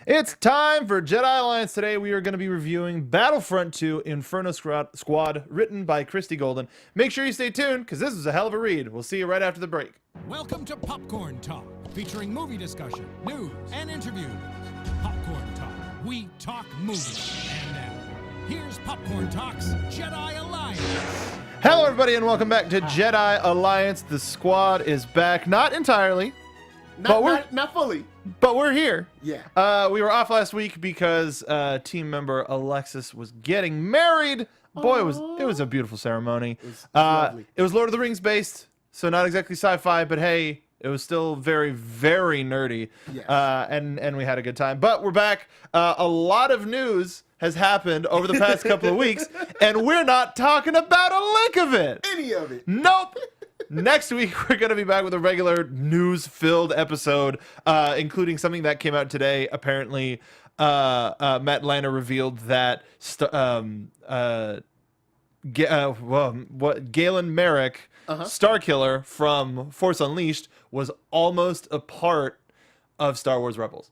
It's time for Jedi Alliance. Today we are going to be reviewing Battlefront II Inferno Squad, written by Christy Golden. Make sure you stay tuned, because this is a hell of a read. We'll see you right after the break. Welcome to Popcorn Talk, featuring movie discussion, news, and interviews. Popcorn Talk, we talk movies. And now, here's Popcorn Talk's Jedi Alliance. Hello everybody and welcome back to Jedi Alliance. The squad is back, not entirely. Not fully. But we're here. Yeah. We were off last week because team member Alexis was getting married. Boy, it was a beautiful ceremony. It was Lord of the Rings based, so not exactly sci-fi, but hey, it was still very, very nerdy. Yes. And we had a good time. But we're back. A lot of news has happened over the past couple of weeks, and we're not talking about a lick of it. Any of it. Nope. Next week, we're going to be back with a regular news-filled episode, including something that came out today. Apparently, Matt Lanner revealed that Galen Merrick, Starkiller from Force Unleashed, was almost a part of Star Wars Rebels.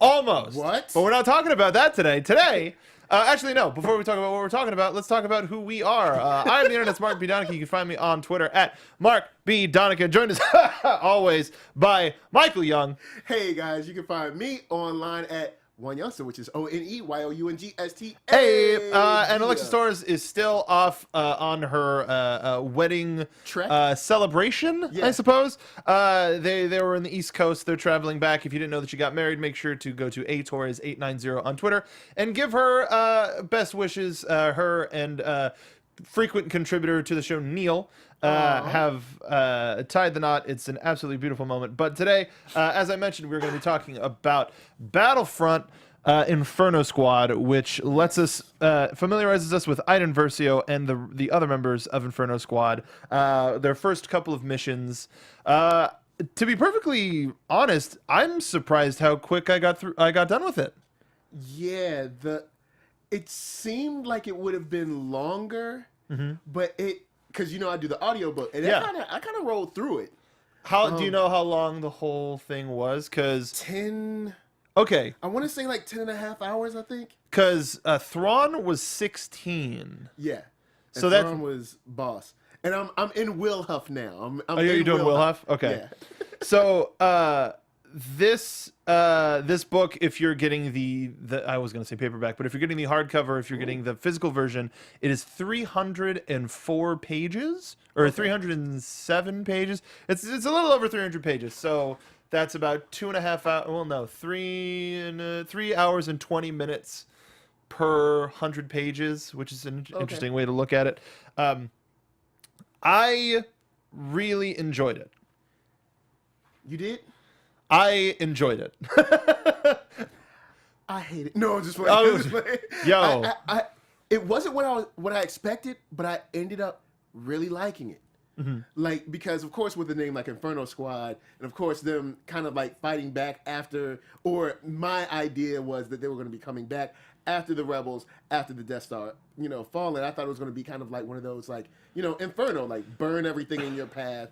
Almost. What? But we're not talking about that today. Today... actually, no. Before we talk about what we're talking about, let's talk about who we are. I am the internet's Mark B. Donica. You can find me on Twitter at Mark B. Donica. Joined us always by Michael Young. Hey, guys. You can find me online at One Youngster, which is ONEYOUNGSTA. Hey, and Alexis Torres is still off on her wedding Trek? celebration, Yeah. I suppose. They were in the East Coast. They're traveling back. If you didn't know that she got married, make sure to go to atorres890 on Twitter and give her best wishes. Her and frequent contributor to the show, Neil, have tied the knot. It's an absolutely beautiful moment. But today, as I mentioned, we're going to be talking about Battlefront Inferno Squad, which lets us familiarizes us with Iden Versio and the other members of Inferno Squad. Their first couple of missions. To be perfectly honest, I'm surprised how quick I got done with it. Yeah, it seemed like it would have been longer, but because I do the audiobook, and I kind of rolled through it. How do you know how long the whole thing was? 'Cause 10. Okay. I want to say like 10 and a half hours, I think. Because Thrawn was 16. Yeah. And So that Thrawn was boss. And I'm in Wilhuff now. you're doing Wilhuff? Okay. Yeah. So this book, if you're getting the I was going to say paperback, but if you're getting the hardcover, if you're getting the physical version, it is 304 pages or 307 pages. It's a little over 300 pages. So that's about 2.5 hours. Well, no, 3 hours and 20 minutes per 100 pages, which is an interesting way to look at it. I really enjoyed it. You did? I enjoyed it. I hate it. No, just playing. Yo. It wasn't what I expected, but I ended up really liking it. Like, because of course with a name like Inferno Squad, and of course them kind of like fighting back after, or my idea was that they were going to be coming back after the Rebels, after the Death Star, falling. I thought it was going to be kind of like one of those, like, Inferno, like burn everything in your path,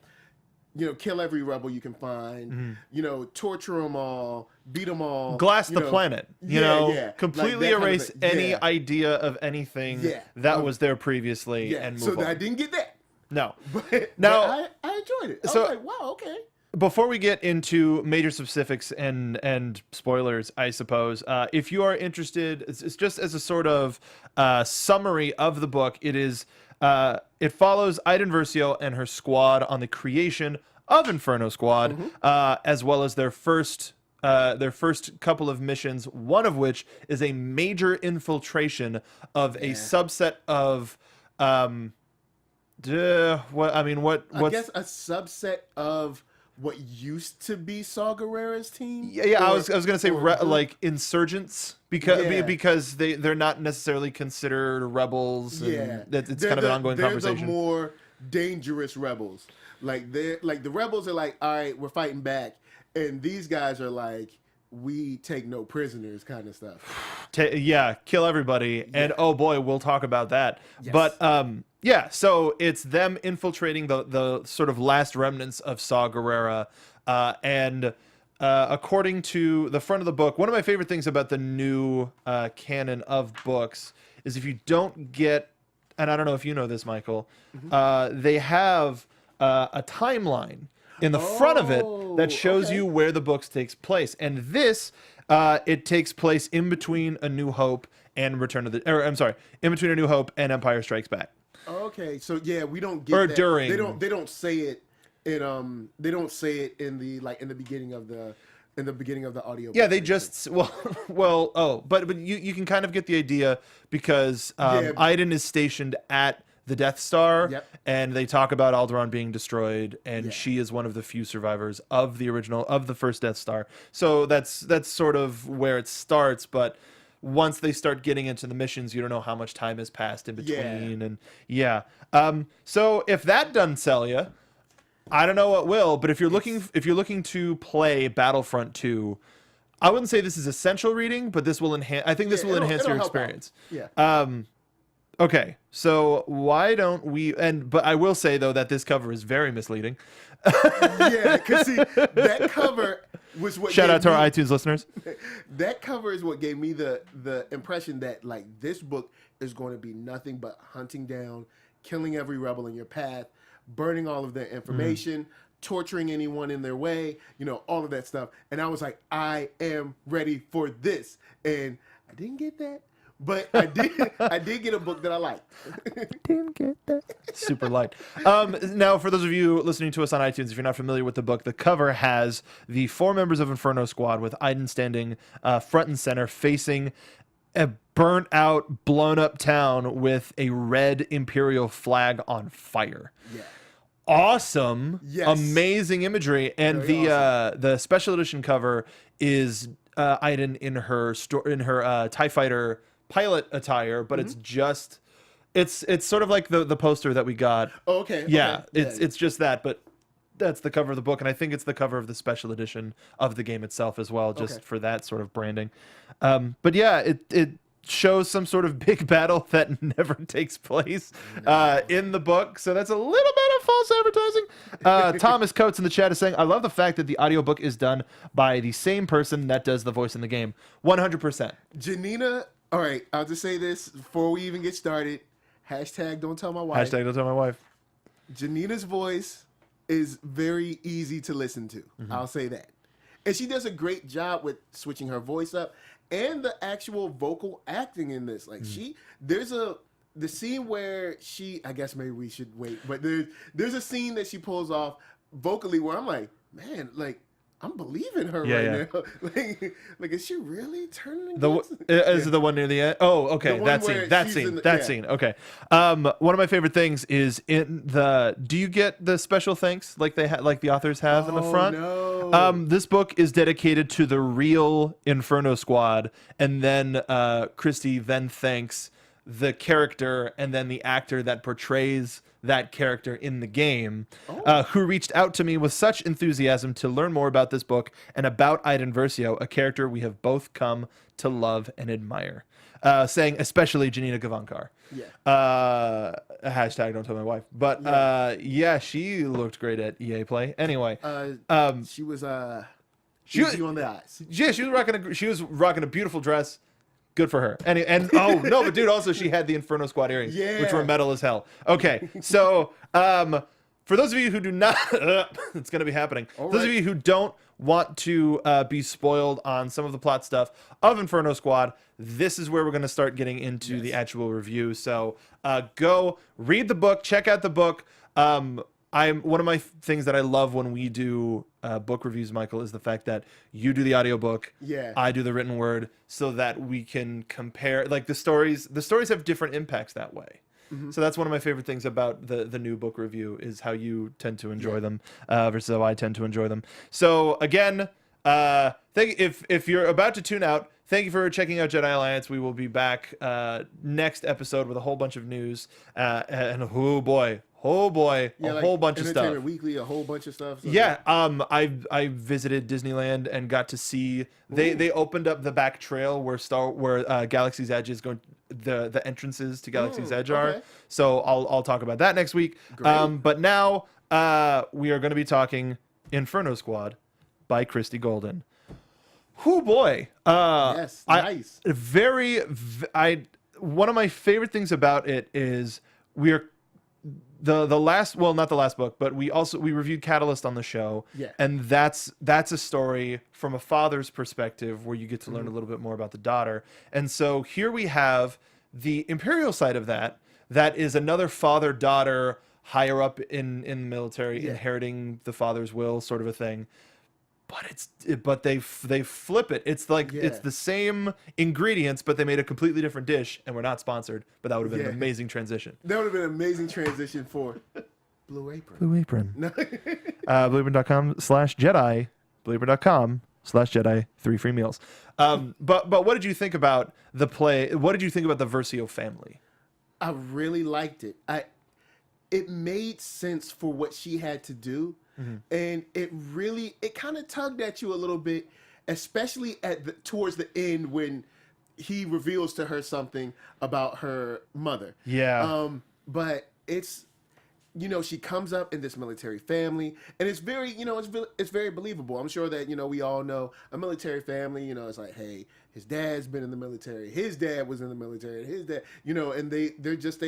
kill every rebel you can find, torture them all, beat them all. Glass the planet, completely like erase kind of any idea of anything that was there previously and move on. So I didn't get that. No. But I enjoyed it. I was like, wow, okay. Before we get into major specifics and spoilers, I suppose, if you are interested, it's just as a sort of summary of the book, it follows Iden Versio and her squad on the creation of Inferno Squad, as well as their first couple of missions, one of which is a major infiltration of a subset of I guess a subset of what used to be Saw Gerrera's team. Yeah, I was gonna say like insurgents because they're not necessarily considered rebels. And it's kind of an ongoing conversation. They're the more dangerous rebels. Like the rebels are like, all right, we're fighting back, and these guys are like, we take no prisoners, kind of stuff. Kill everybody, and oh boy, we'll talk about that. Yes. But so it's them infiltrating the sort of last remnants of Saw Gerrera, and according to the front of the book, one of my favorite things about the new canon of books is if you don't get, and I don't know if you know this, Michael, they have a timeline in the front of it that shows you where the books takes place. And this, it takes place in between A New Hope and in between A New Hope and Empire Strikes Back. Okay, so yeah, we don't get or that. during. They don't say it they don't say it in the beginning of the audio. Yeah, they just but you can kind of get the idea because Iden is stationed at the Death Star, and they talk about Alderaan being destroyed, and she is one of the few survivors of the first Death Star. So that's sort of where it starts, but once they start getting into the missions, you don't know how much time has passed in between, so if that doesn't sell you, I don't know what will. But if you're looking to play Battlefront 2, I wouldn't say this is essential reading, but this will enhance. I think this will enhance your experience. Okay, so why don't we? But I will say though that this cover is very misleading. Because see, that cover was what. Shout out to our iTunes listeners. That cover is what gave me the impression that like this book is going to be nothing but hunting down, killing every rebel in your path, burning all of their information, torturing anyone in their way, all of that stuff. And I was like, I am ready for this. And I didn't get that. But I did get a book that I liked. Didn't get that. Super light. Now, for those of you listening to us on iTunes, if you're not familiar with the book, the cover has the 4 members of Inferno Squad with Iden standing front and center facing a burnt out, blown up town with a red Imperial flag on fire. Yeah. Awesome. Yes. Amazing imagery. And the special edition cover is Iden in her TIE Fighter pilot attire, but it's sort of like the poster that we got. Oh, okay. Yeah, okay. It's just that, but that's the cover of the book, and I think it's the cover of the special edition of the game itself as well, just for that sort of branding. But yeah, it shows some sort of big battle that never takes place in the book, so that's a little bit of false advertising. Thomas Coates in the chat is saying, I love the fact that the audiobook is done by the same person that does the voice in the game. 100%. Janina, all right, I'll just say this before we even get started. Hashtag don't tell my wife. Hashtag don't tell my wife. Janina's voice is very easy to listen to. I'll say that. And she does a great job with switching her voice up and the actual vocal acting in this. Like there's the scene where I guess maybe we should wait, but there's a scene that she pulls off vocally where I'm like, man, like I'm believing her now. Like, is she really turning against? Is it the one near the end? Oh, okay. That scene. Okay. One of my favorite things is in the. Do you get the special thanks like the authors have in the front? No. This book is dedicated to the real Inferno Squad, and then Kristi then thanks the character and then the actor that portrays that character in the game, who reached out to me with such enthusiasm to learn more about this book and about Iden Versio, a character we have both come to love and admire. Saying especially Janina Gavankar. Yeah. Hashtag don't tell my wife. But she looked great at EA Play. Anyway, she was on the eyes. Yeah, she was rocking a beautiful dress. Good for her. But dude, also she had the Inferno Squad earrings, which were metal as hell. Okay, so for those of you who do not, it's going to be happening. Those of you who don't want to be spoiled on some of the plot stuff of Inferno Squad, this is where we're going to start getting into the actual review. So go read the book, check out the book. One of my things that I love when we do book reviews, Michael, is the fact that you do the audiobook, I do the written word, so that we can compare. Like the stories have different impacts that way. So that's one of my favorite things about the new book review is how you tend to enjoy them versus how I tend to enjoy them. So again, if you're about to tune out, thank you for checking out Jedi Alliance. We will be back next episode with a whole bunch of news and whole bunch of stuff. Entertainment Weekly, a whole bunch of stuff. I visited Disneyland and got to see they opened up the back trail where Galaxy's Edge is going. The entrances to Galaxy's Edge are. So I'll talk about that next week. But now we are going to be talking Inferno Squad, by Christy Golden. Whoo boy. Yes, nice. One of my favorite things about it is we're the last, well, not the last book, but we reviewed Catalyst on the show. Yeah. And that's a story from a father's perspective where you get to learn a little bit more about the daughter. And so here we have the Imperial side of that is another father-daughter higher up in the military, inheriting the father's will, sort of a thing. But they flip it. It's like it's the same ingredients, but they made a completely different dish, and we're not sponsored. But that would have been an amazing transition. That would have been an amazing transition for Blue Apron. Blue Apron. BlueApron.com/Jedi. BlueApron.com/Jedi. 3 free meals. But what did you think about the play? What did you think about the Versio family? I really liked it. It made sense for what she had to do. And it kind of tugged at you a little bit, especially towards the end when he reveals to her something about her mother. Yeah. But it's, she comes up in this military family, and it's very, it's very believable. I'm sure that, we all know a military family, it's like, hey, his dad's been in the military, his dad was in the military, his dad, and they're just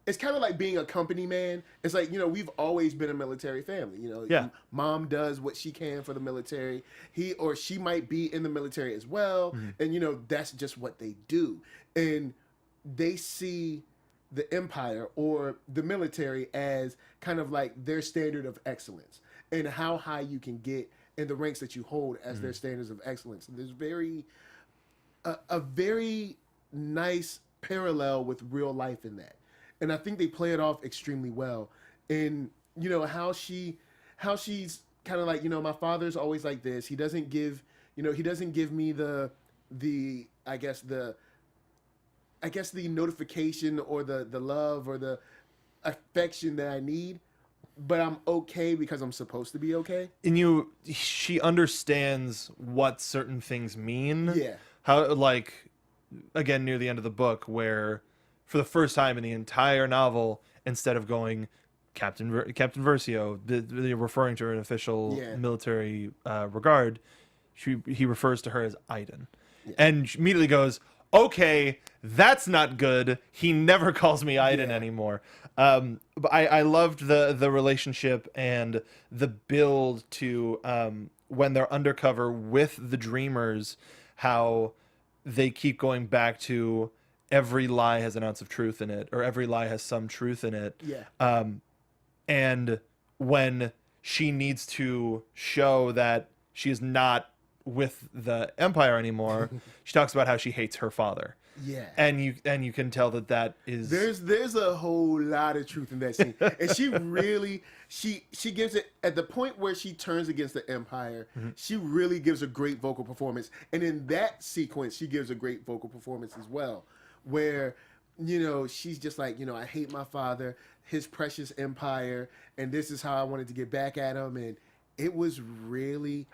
it's kind of like being a company man. It's like, we've always been a military family. Mom does what she can for the military. He or she might be in the military as well. And, that's just what they do. And they see the empire or the military as kind of like their standard of excellence and how high you can get in the ranks that you hold as their standards of excellence. And there's a very nice parallel with real life in that. And I think they play it off extremely well. And, how she's kind of like, my father's always like this. He doesn't give me the notification or the love or the affection that I need, but I'm okay because I'm supposed to be okay. And she understands what certain things mean. Yeah. How, like, again, near the end of the book, where for the first time in the entire novel, instead of going Captain Versio, they're referring to her in official military regard, he refers to her as Iden. Yeah. And she immediately goes, okay, that's not good. He never calls me Iden anymore. But I loved the relationship and the build to when they're undercover with the Dreamers, how they keep going back to every lie has an ounce of truth in it, or every lie has some truth in it. Yeah. And when she needs to show that she is not with the Empire anymore, she talks about how she hates her father. Yeah. And you can tell that is there's a whole lot of truth in that scene. And she really she gives it at the point where she turns against the Empire. She really gives a great vocal performance. And in that sequence, she gives a great vocal performance as well, where she's just like, I hate my father, his precious empire, and this is how I wanted to get back at him. And it was moving.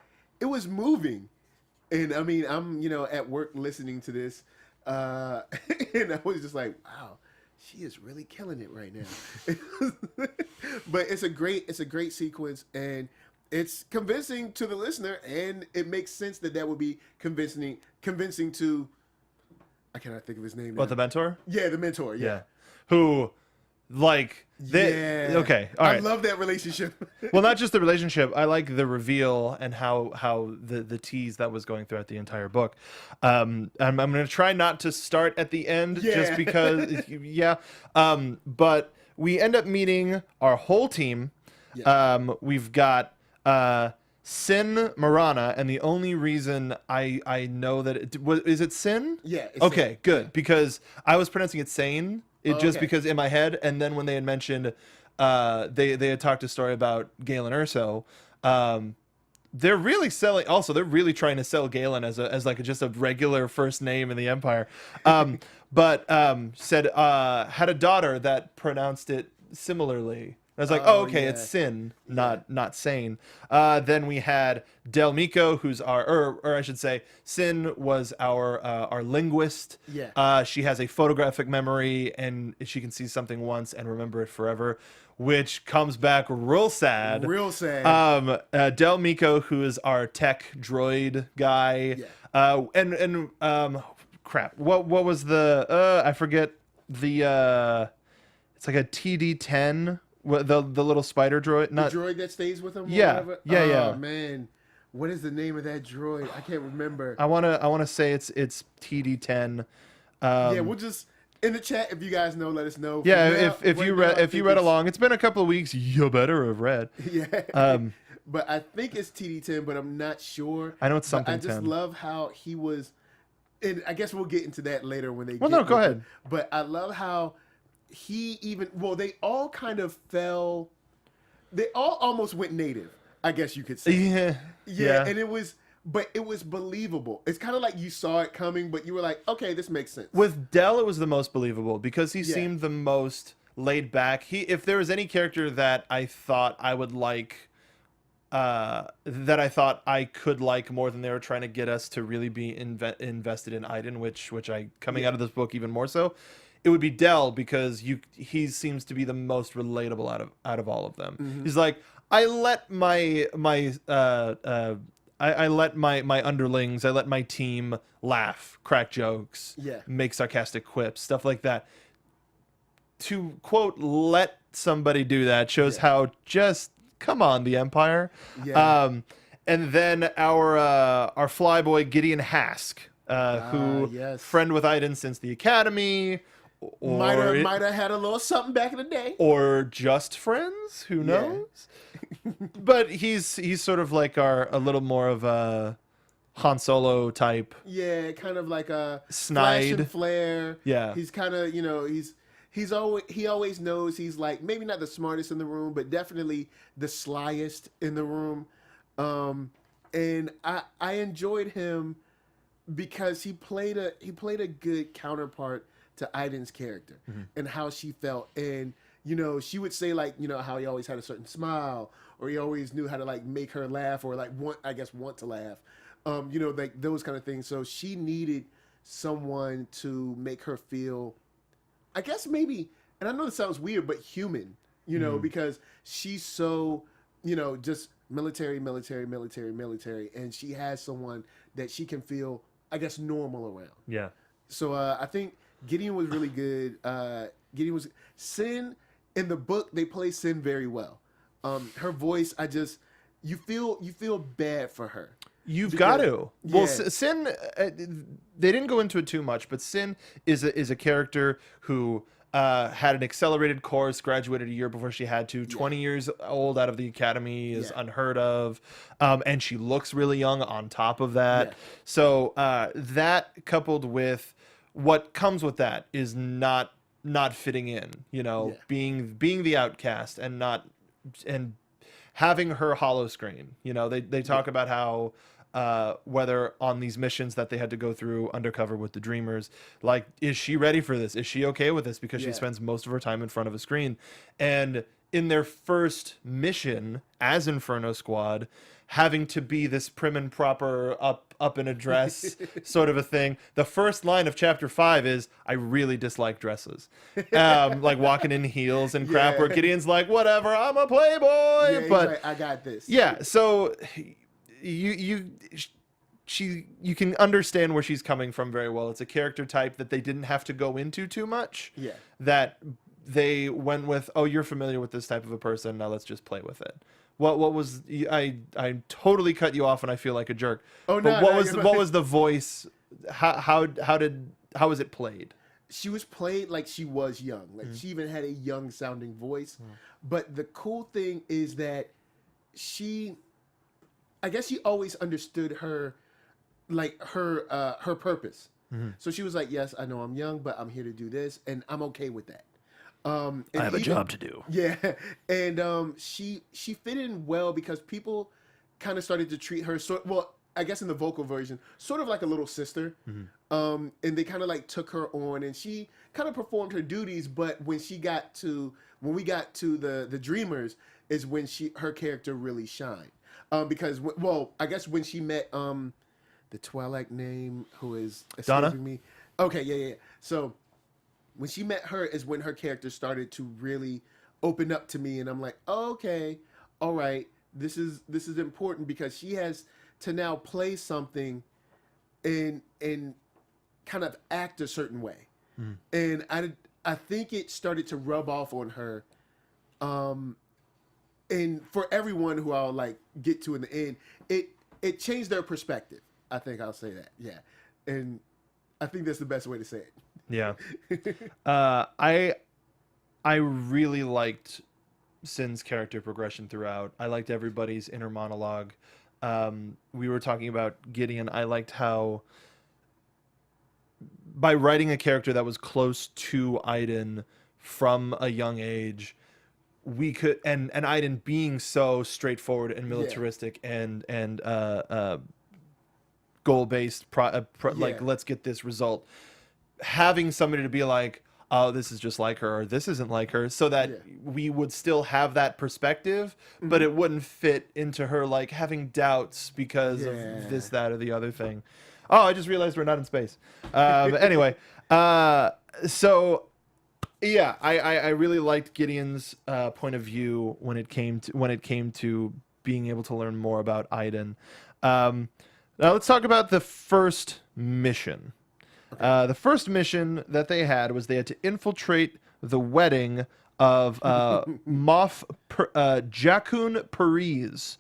And I mean, I'm at work listening to this, and I was just like, wow, she is really killing it right now. But it's a great sequence, and it's convincing to the listener, and it makes sense that would be convincing to, I cannot think of his name now. What, the mentor? Yeah, the mentor. Yeah. Who, like, okay, all right. I love that relationship. Well, not just the relationship. I like the reveal and how the tease that was going throughout the entire book. I'm going to try not to start at the end just because, but we end up meeting our whole team. Yeah. We've got Sin Marana, and the only reason I know that is it Sin? Yeah. Okay, Sin. good, because I was pronouncing it Sane. Because in my head, and then when they had mentioned, they had talked a story about Galen Erso. They're really selling. Also, they're really trying to sell Galen as just a regular first name in the Empire. But said had a daughter that pronounced it similarly. I was like, Oh, okay, yeah. it's Sin, not Sane. Then we had Del Miko, who's or I should say, Sin was our linguist. Yeah. She has a photographic memory, and she can see something once and remember it forever, which comes back real sad. Real sad. Del Miko, who is our tech droid guy. Yeah. Crap. What was the I forget the it's like a TD-10, the little spider droid. The droid that stays with him. Yeah, or whatever? yeah. Oh man, what is the name of that droid? I can't remember. I wanna say it's TD-10. Yeah, we'll just in the chat if you guys know, let us know. Yeah, if right you now, read I if you think read it's- along, it's been a couple of weeks. You better have read. Yeah. But I think it's TD-10, but I'm not sure. I know it's something. I just 10. love how he was, and I guess we'll get into that later when they. Well, get no, go with ahead. it. But I love how he they all kind of fell. They all almost went native, I guess you could say. Yeah. And it was believable. It's kind of like you saw it coming, but you were like, okay, this makes sense. With Del, it was the most believable because he Yeah. seemed the most laid back. If there was any character that I thought I would like, that I thought I could like more than they were trying to get us to really be invested in Iden, which I coming out of this book even more so, it would be Del because he seems to be the most relatable out of all of them. Mm-hmm. He's like, I let my I let my underlings, I let my team laugh, crack jokes, Yeah. make sarcastic quips, stuff like that. To quote, let somebody do that shows how just come on, the Empire. Yeah. And then our flyboy Gideon Hask, who yes. friend with Iden since the Academy, or might have had a little something back in the day. or just friends, who knows? But he's sort of like a little more of a Han Solo type. Yeah, kind of like a Snide. flash and flare. Yeah. He's kind of, he always knows he's like maybe not the smartest in the room, but definitely the slyest in the room. And I enjoyed him because he played a good counterpart to Iden's character and how she felt. And she would say like, how he always had a certain smile, or he always knew how to like make her laugh, or like want to laugh. Like those kind of things. So she needed someone to make her feel, I guess maybe, and I know this sounds weird, but human, because she's so, just military, and she has someone that she can feel, I guess, normal around. Yeah. So I think Gideon was really good. Sin, in the book, they play Sin very well. Her voice, you feel bad for her. You've got to. Well, Yeah. Sin, they didn't go into it too much, but Sin is a character who had an accelerated course, graduated a year before she had to, 20 years old out of the academy is unheard of, and she looks really young on top of that. Yeah. So that coupled with what comes with that is not fitting in, being the outcast and having her hollow screen. They talk about how whether on these missions that they had to go through undercover with the Dreamers, like, is she ready for this? Is she okay with this? Because she spends most of her time in front of a screen. And in their first mission as Inferno Squad, having to be this prim and proper up in a dress sort of a thing. The first line of chapter 5 is, I really dislike dresses. Like walking in heels and crap, where Gideon's like, whatever, I'm a playboy. Yeah, but like, I got this. yeah, so you can understand where she's coming from very well. It's a character type that they didn't have to go into too much. Yeah. That they went with, oh, you're familiar with this type of a person, now let's just play with it. What was I totally cut you off and I feel like a jerk. Oh no! But what was the voice? How was it played? She was played like she was young. Like she even had a young sounding voice. But the cool thing is that I guess she always understood her purpose. So she was like, yes, I know I'm young, but I'm here to do this, and I'm okay with that. And I have a job to do. Yeah, and she fit in well because people kind of started to treat her I guess in the vocal version, sort of like a little sister. And they kind of like took her on, and she kind of performed her duties. But when we got to the Dreamers, is when her character really shined. Because I guess when she met the Twilight name who is escaping Donna? me. Okay, yeah. So when she met her is when her character started to really open up to me, and I'm like, oh, okay, all right, this is important because she has to now play something and kind of act a certain way. And I think it started to rub off on her. And for everyone who I'll like get to in the end, it changed their perspective. I think I'll say that. Yeah. And I think that's the best way to say it. Yeah. I really liked Sin's character progression throughout. I liked everybody's inner monologue. We were talking about Gideon. I liked how by writing a character that was close to Iden from a young age, we could and Iden being so straightforward and militaristic and goal-based like let's get this result, having somebody to be like, oh, this is just like her, or this isn't like her, so that we would still have that perspective, but it wouldn't fit into her like having doubts because of this, that, or the other thing. Oh, I just realized we're not in space. Anyway, so yeah, I really liked Gideon's point of view when it came to being able to learn more about Iden. Now let's talk about the first mission. The first mission that they had was they had to infiltrate the wedding of Moff Jakun Paris,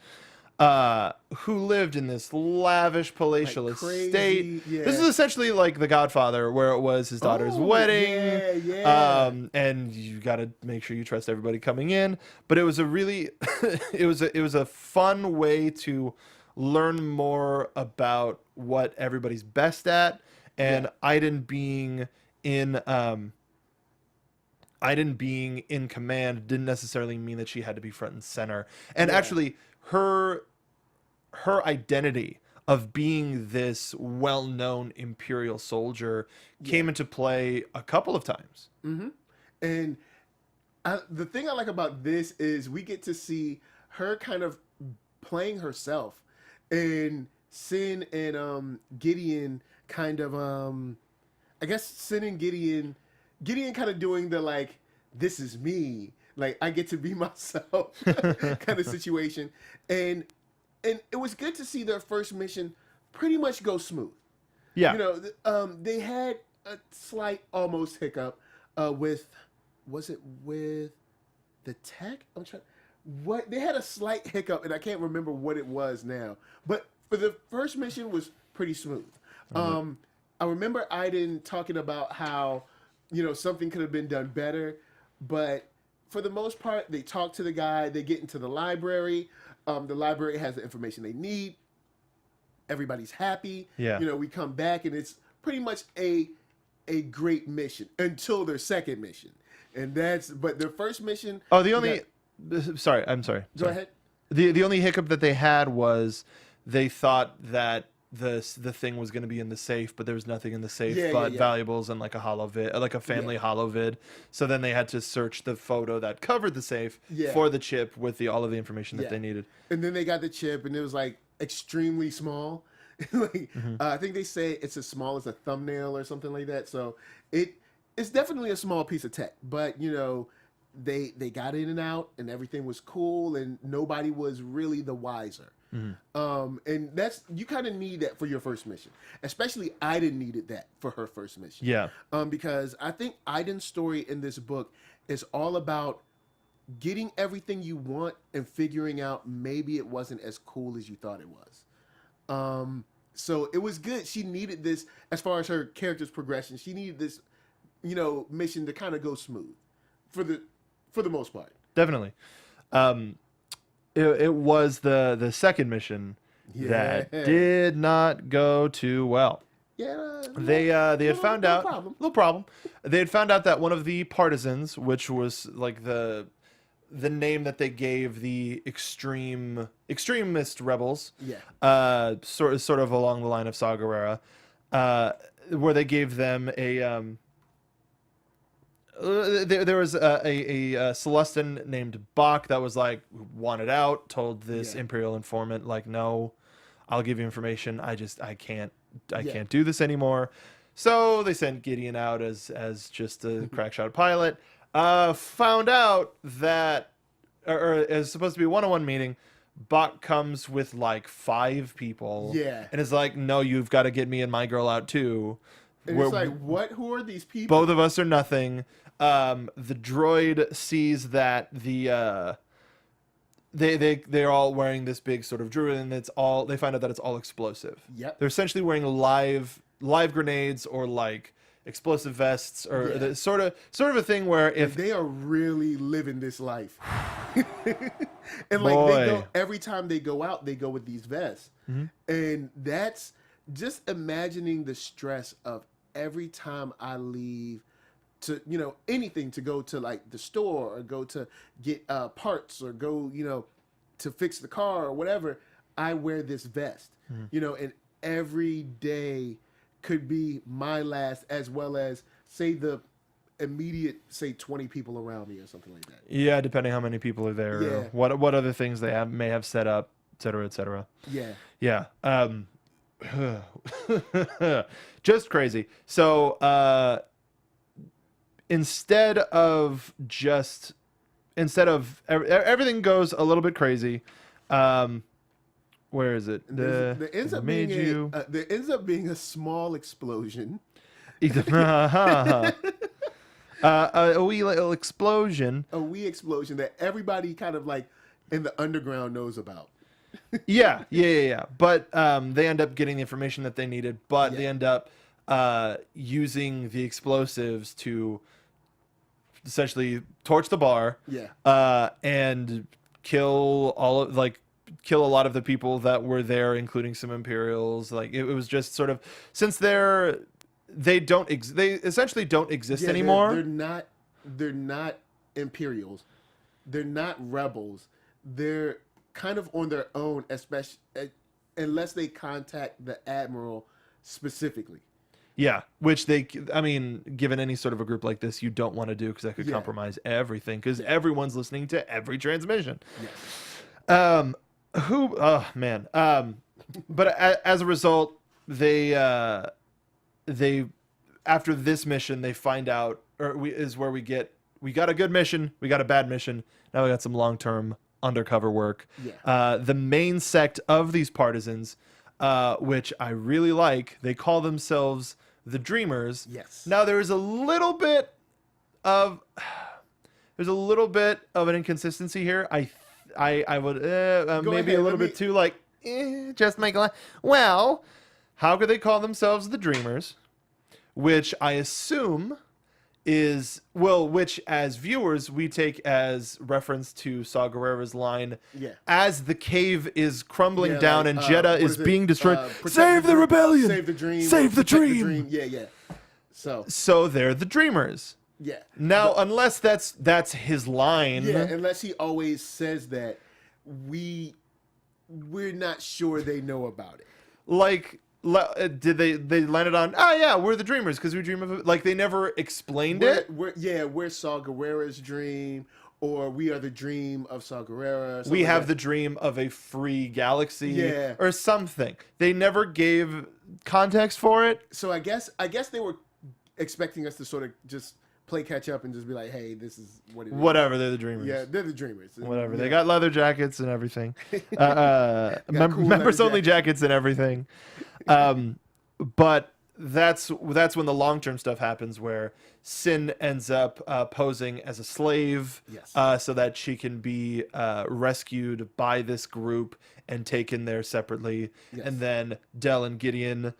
who lived in this lavish palatial estate. Yeah. This is essentially like The Godfather, where it was his daughter's wedding. And you got to make sure you trust everybody coming in. But it was a really, it was a fun way to learn more about what everybody's best at. And Iden being in command didn't necessarily mean that she had to be front and center. And actually, her identity of being this well-known Imperial soldier came into play a couple of times. And the thing I like about this is we get to see her kind of playing herself, and Sin and Gideon kind of I guess Sin and Gideon kind of doing the like, this is me, like I get to be myself kind of situation. And it was good to see their first mission pretty much go smooth. Yeah. You know, they had a slight almost hiccup with the tech? They had a slight hiccup, and I can't remember what it was now. But for the first mission was pretty smooth. I remember Iden talking about how, you know, something could have been done better, but for the most part, they talk to the guy, they get into the library. The library has the information they need. Everybody's happy. Yeah. You know, we come back, and it's pretty much a great mission until their second mission. And but their first mission... Oh, the only... Sorry, I'm sorry. Go ahead. The only hiccup that they had was they thought that the thing was going to be in the safe, but there was nothing in the safe but valuables and like a holovid, like a family holovid. So then they had to search the photo that covered the safe for the chip with all of the information that they needed. And then they got the chip, and it was like extremely small. Like I think they say it's as small as a thumbnail or something like that. So it's definitely a small piece of tech, but you know, they got in and out, and everything was cool, and nobody was really the wiser. And that's, you kind of need that for your first mission. Especially Iden needed that for her first mission. Yeah. Because I think Iden's story in this book is all about getting everything you want and figuring out maybe it wasn't as cool as you thought it was. So it was good. She needed this as far as her character's progression. She needed this, you know, mission to kind of go smooth for the most part. Definitely. It was the second mission that did not go too well. Yeah, they had found out little problem. They had found out that one of the partisans, which was like the the name that they gave the extremist rebels. Yeah. Sort of along the line of Saw Gerrera, where they gave them a there was a Celestin named Bach that was like wanted out, told this Imperial informant like, no, I'll give you information. I can't do this anymore. So they sent Gideon out as just a crackshot pilot. Found out that, or is supposed to be a one-on-one meeting. Bach comes with like 5 people. Yeah. And is like, no, you've got to get me and my girl out too. And it's like, what? Who are these people? Both of us are nothing. The droid sees that they're all wearing this big sort of druid, and they find out that it's all explosive. Yep. They're essentially wearing live grenades or like explosive vests or the sort of a thing where if they are really living this life. And like they go, every time they go out, they go with these vests. And that's just imagining the stress of every time I leave to, anything, to go to like the store or go to get parts or go, to fix the car or whatever, I wear this vest, and every day could be my last, as well as say the immediate, say 20 people around me or something like that. Yeah, depending how many people are there, or what other things they may have set up, et cetera, et cetera. Yeah. Just crazy. So instead of everything goes a little bit crazy. Where is it? There ends up being a small explosion. A wee little explosion. A wee explosion that everybody kind of like in the underground knows about. Yeah. But they end up getting the information that they needed, but they end up using the explosives to essentially torch the bar. And kill a lot of the people that were there, including some Imperials. Like it was just sort of, since they essentially don't exist anymore. They're not Imperials. They're not rebels. They're kind of on their own, especially unless they contact the Admiral specifically. Yeah, which given any sort of a group like this, you don't want to do, because that could compromise everything, because everyone's listening to every transmission. But as a result, they after this mission, they find out, we got a good mission, we got a bad mission, now we got some long-term undercover work. The main sect of these partisans, which I really like, they call themselves the Dreamers. Now there's a little bit of an inconsistency here. I would maybe a little bit too like just make a well, how could they call themselves the Dreamers, which I assume is, which as viewers we take as reference to Saw Gerrera's line, as the cave is crumbling down and Jeddah is being destroyed, save the rebellion, save the dream, save the dream. So they're the Dreamers. Now, unless that's his line. Unless he always says that, we're not sure they know about it. Like, did they landed on, we're the Dreamers because we dream of it? Like, they never explained it? We're Saw Gerrera's dream, or we are the dream of Saw Gerrera. We have the dream of a free galaxy, or something. They never gave context for it. So I guess they were expecting us to sort of just play catch up and just be like, hey, this is what it is. Whatever, they're the Dreamers. Yeah, they're the Dreamers. Whatever. They got leather jackets and everything. Members only jackets and everything. But that's when the long-term stuff happens, where Sin ends up posing as a slave, so that she can be rescued by this group and taken there separately. And then Del and Gideon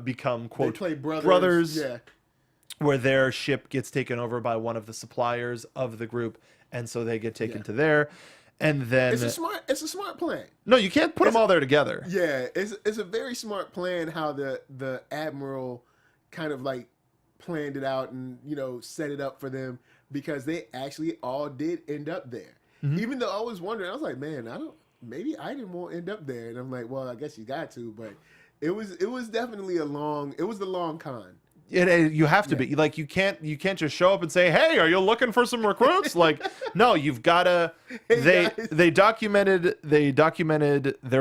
become, quote, they play brothers. Where their ship gets taken over by one of the suppliers of the group, and so they get taken to there. And then it's a smart plan. No, you can't put them all there together. Yeah, it's a very smart plan how the Admiral kind of like planned it out and set it up for them, because they actually all did end up there. Even though I was wondering, I was like, man, maybe Iden won't end up there. And I'm like, well, I guess you got to, but it was definitely the long con. You have to be like, you can't just show up and say, hey, are you looking for some recruits? Like, no, you've got to. They documented their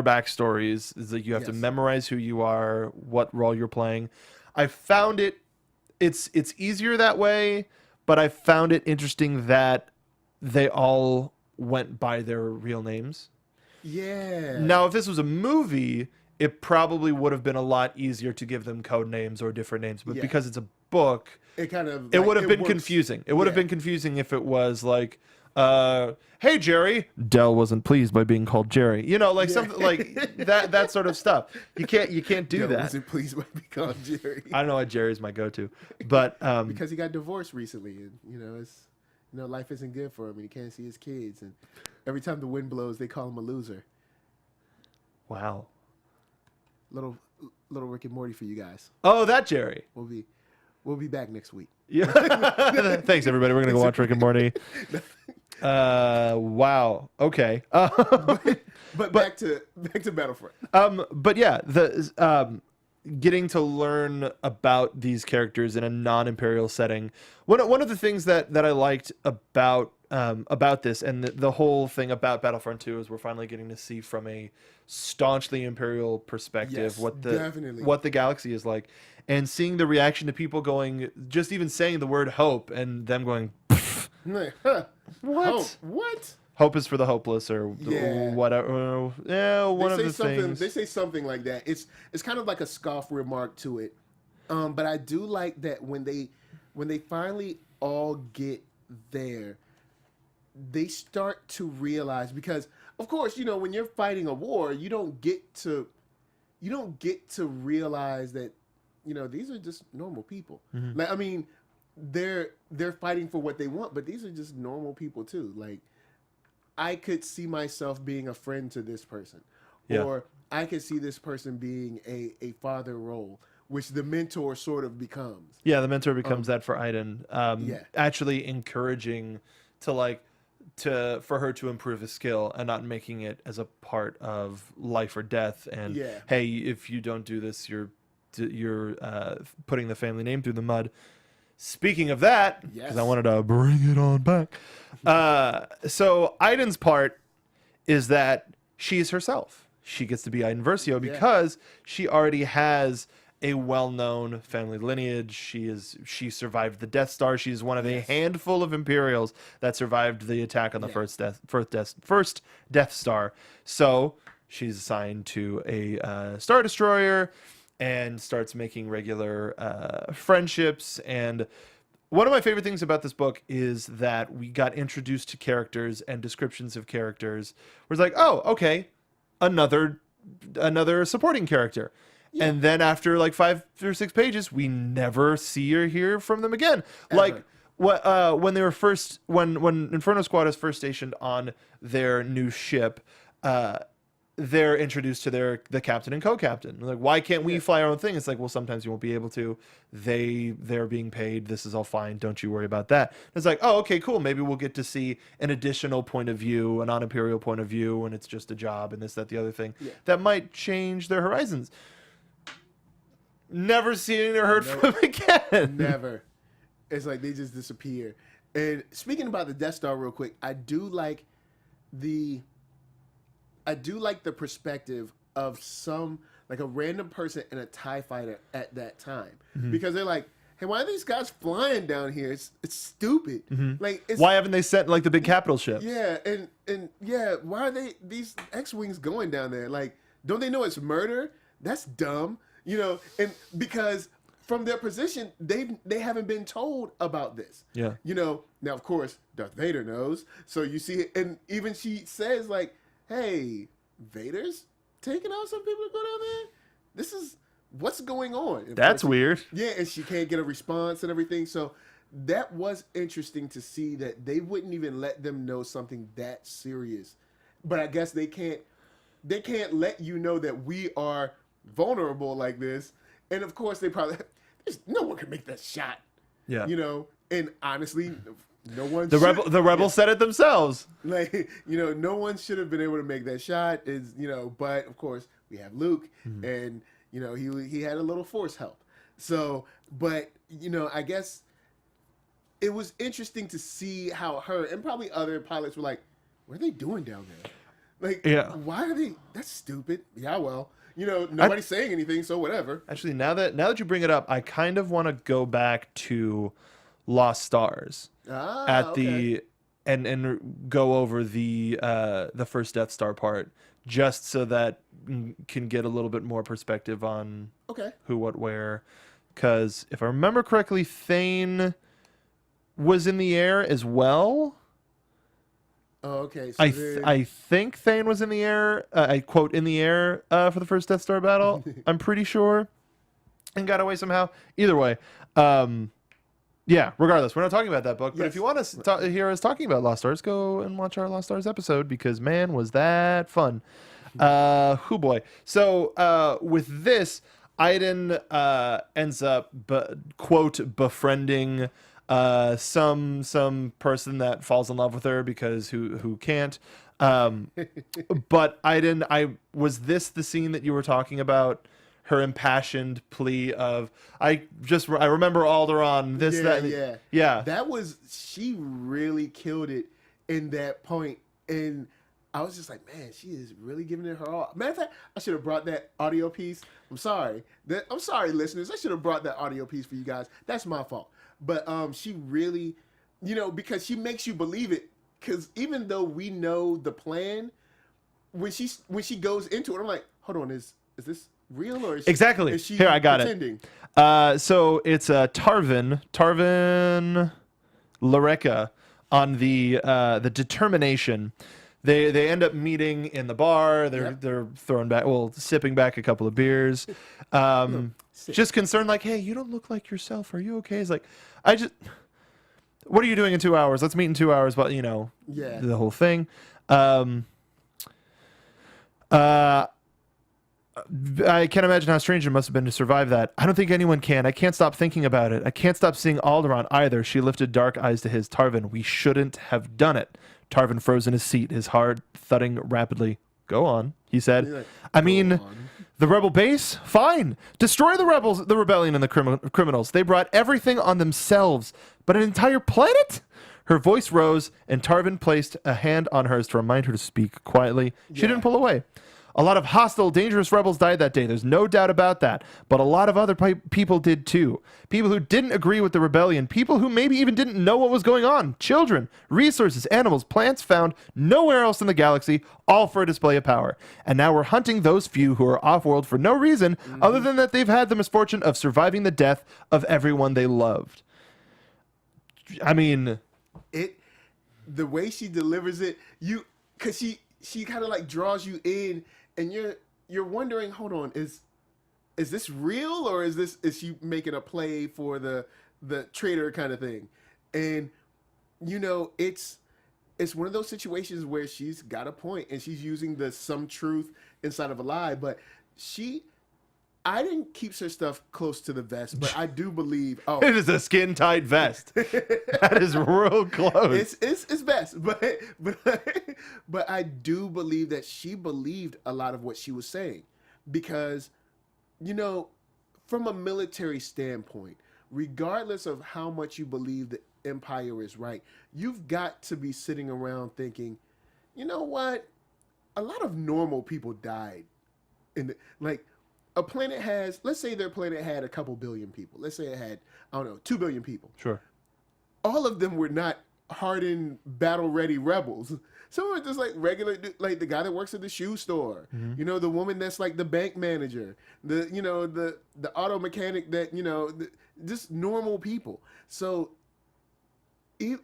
backstories. Is that you have to memorize who you are, what role you're playing. I found it's easier that way, but I found it interesting that they all went by their real names. Yeah. Now, if this was a movie, it probably would have been a lot easier to give them code names or different names, but because it's a book, it would have been confusing. It would have been confusing if it was like, hey Jerry, Dell wasn't pleased by being called Jerry. You know, like something like that sort of stuff. You can't do Dell that. Wasn't pleased by being called Jerry. I don't know why Jerry's my go-to, but because he got divorced recently, and life isn't good for him, and he can't see his kids, and every time the wind blows, they call him a loser. Wow. Little Rick and Morty for you guys. Oh, that Jerry. We'll be back next week. Yeah. Thanks everybody. We're gonna go watch Rick and Morty. Wow. Okay. But back to Battlefront. But yeah, getting to learn about these characters in a non-imperial setting. One of the things that I liked about this and the whole thing about Battlefront 2 is we're finally getting to see from a staunchly imperial perspective what the galaxy is like, and seeing the reaction to people going, just even saying the word hope and them going, what? What? Hope is for the hopeless, or whatever. Yeah, one of the things. They say something like that. It's kind of like a scoff remark to it. But I do like that when they finally all get there, they start to realize, because of course, when you're fighting a war, you don't get to realize that, these are just normal people. Mm-hmm. Like, I mean, they're fighting for what they want, but these are just normal people too. Like, I could see myself being a friend to this person, or I could see this person being a father role, which the mentor sort of becomes. Yeah, the mentor becomes that for Iden. Actually encouraging for her to improve a skill and not making it as a part of life or death. And hey, if you don't do this, you're putting the family name through the mud. Speaking of that, because I wanted to bring it on back. So Iden's part is that she's herself. She gets to be Iden Versio because she already has a well-known family lineage. She survived the Death Star. She's one of a handful of Imperials that survived the attack on the first Death Star. So she's assigned to a Star Destroyer and starts making regular friendships. And one of my favorite things about this book is that we got introduced to characters and descriptions of characters where it's like, oh, okay, another supporting character. Yeah. And then after like 5 or 6 pages, we never see or hear from them again. Ever. Like when they were when Inferno Squad is first stationed on their new ship, they're introduced to the captain and co-captain. Like, why can't we fly our own thing? It's like, well, sometimes you won't be able to. They're being paid. This is all fine. Don't you worry about that. It's like, oh, okay, cool. Maybe we'll get to see an additional point of view, a non-imperial point of view, and it's just a job and this, that, the other thing. Yeah. That might change their horizons. Never seen or heard from again. Never. It's like they just disappear. And speaking about the Death Star real quick, I do like the perspective of a random person in a TIE fighter at that time. Mm-hmm. Because they're like, hey, why are these guys flying down here? It's stupid. Mm-hmm. Like, why haven't they sent like the big capital ships? Yeah, and why are these X-Wings going down there? Like, don't they know it's murder? That's dumb. And because from their position, they haven't been told about this. Yeah. Now of course Darth Vader knows. So you see, and even she says like, "Hey, Vader's taking out some people to go down there. This is what's going on." And that's weird. Yeah, and she can't get a response and everything. So that was interesting to see that they wouldn't even let them know something that serious. But I guess they can't let you know that we are vulnerable like this. And of course they probably no one can make that shot. Yeah. And honestly, The rebels said it themselves. Like, no one should have been able to make that shot. But of course we have Luke, and he had a little Force help. So, but I guess it was interesting to see how her and probably other pilots were like, "What are they doing down there? Like, why are they? That's stupid." Yeah, well, nobody's saying anything, so whatever. Actually, now that you bring it up, I kind of want to go back to Lost Stars and go over the first Death Star part, just so that can get a little bit more perspective on who, what, where. Because if I remember correctly, Thane was in the air as well. Oh, okay. So I think Thane was in the air. I quote in the air for the first Death Star battle. I'm pretty sure, and got away somehow. Either way, yeah. Regardless, we're not talking about that book. But if you want to hear us talking about Lost Stars, go and watch our Lost Stars episode, because man, was that fun. Hoo boy. So with this, Iden ends up quote befriending some person that falls in love with her, because who can't. But Iden, was this the scene that you were talking about? Her impassioned plea of, I remember Alderaan, yeah. She really killed it in that point, and I was just like, man, she is really giving it her all. Matter of fact, I should have brought that audio piece. I'm sorry, listeners. I should have brought that audio piece for you guys. That's my fault. But she really, because she makes you believe it. Because even though we know the plan, when she goes into it, I'm like, hold on, is this real, or is exactly? Is she Here, I got pretending? it. So it's Tarvin Lareka on the Determination. They end up meeting in the bar. They're throwing back, sipping back a couple of beers. Just concerned, like, hey, you don't look like yourself. Are you okay? It's like, what are you doing in 2 hours? Let's meet in 2 hours. But the whole thing. I can't imagine how strange it must have been to survive that. I don't think anyone can. I can't stop thinking about it. I can't stop seeing Alderaan either. She lifted dark eyes to his. Tarvin, we shouldn't have done it. Tarvin froze in his seat, his heart thudding rapidly. Go on, he said. The rebel base? Fine. Destroy the rebellion and the criminals. They brought everything on themselves. But an entire planet? Her voice rose, and Tarvin placed a hand on hers to remind her to speak quietly. She didn't pull away. A lot of hostile, dangerous rebels died that day. There's no doubt about that. But a lot of other people did too. People who didn't agree with the rebellion. People who maybe even didn't know what was going on. Children, resources, animals, plants found nowhere else in the galaxy, all for a display of power. And now we're hunting those few who are off-world for no reason other than that they've had the misfortune of surviving the death of everyone they loved. I mean, the way she delivers it, because she kind of like draws you in, and you're wondering, hold on, is this real, or is she making a play for the traitor kind of thing? And it's one of those situations where she's got a point, and she's using some truth inside of a lie, but I didn't keep her stuff close to the vest, but I do believe. Oh, it is a skin-tight vest. That is real close. It's best, but I do believe that she believed a lot of what she was saying, because, from a military standpoint, regardless of how much you believe the Empire is right, you've got to be sitting around thinking, you know what? A lot of normal people died a planet has, let's say their planet had a couple billion people. Let's say it had, 2 billion people. Sure. All of them were not hardened, battle-ready rebels. Some were just like regular, like the guy that works at the shoe store. Mm-hmm. The woman that's like the bank manager. The auto mechanic that, just normal people. So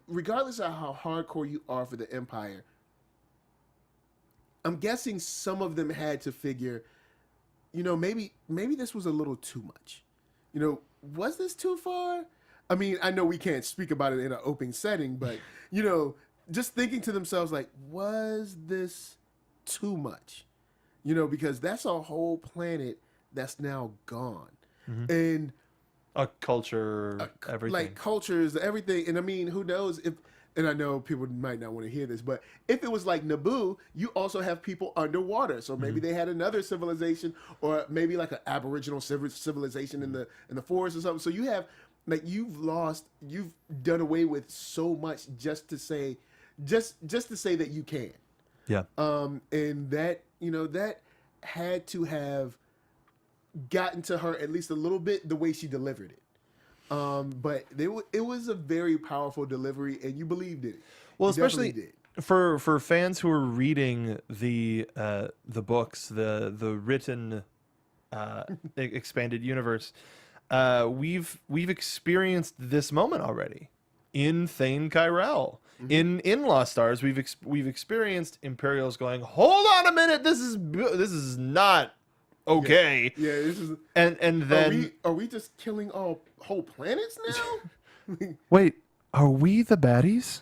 regardless of how hardcore you are for the Empire, I'm guessing some of them had to figure, maybe this was a little too much. Was this too far? I mean, I know we can't speak about it in an open setting, but, just thinking to themselves, like, was this too much? Because that's a whole planet that's now gone. Mm-hmm. And A culture, everything. Like cultures, everything. And I mean, who knows if, and I know people might not want to hear this, but if it was like Naboo, you also have people underwater. So maybe they had another civilization, or maybe like an aboriginal civilization in the forest or something. So you have, like, you've done away with so much just to say that you can. Yeah. And that, that had to have gotten to her at least a little bit the way she delivered it. But it was a very powerful delivery, and you believed in it. Well, You especially definitely did. for fans who are reading the books, the written expanded universe, we've experienced this moment already in Thane Kyrell. In Lost Stars, we've experienced Imperials going, hold on a minute, this is not okay. Yeah, this is. And then Are we just killing whole planets now? wait, are we the baddies?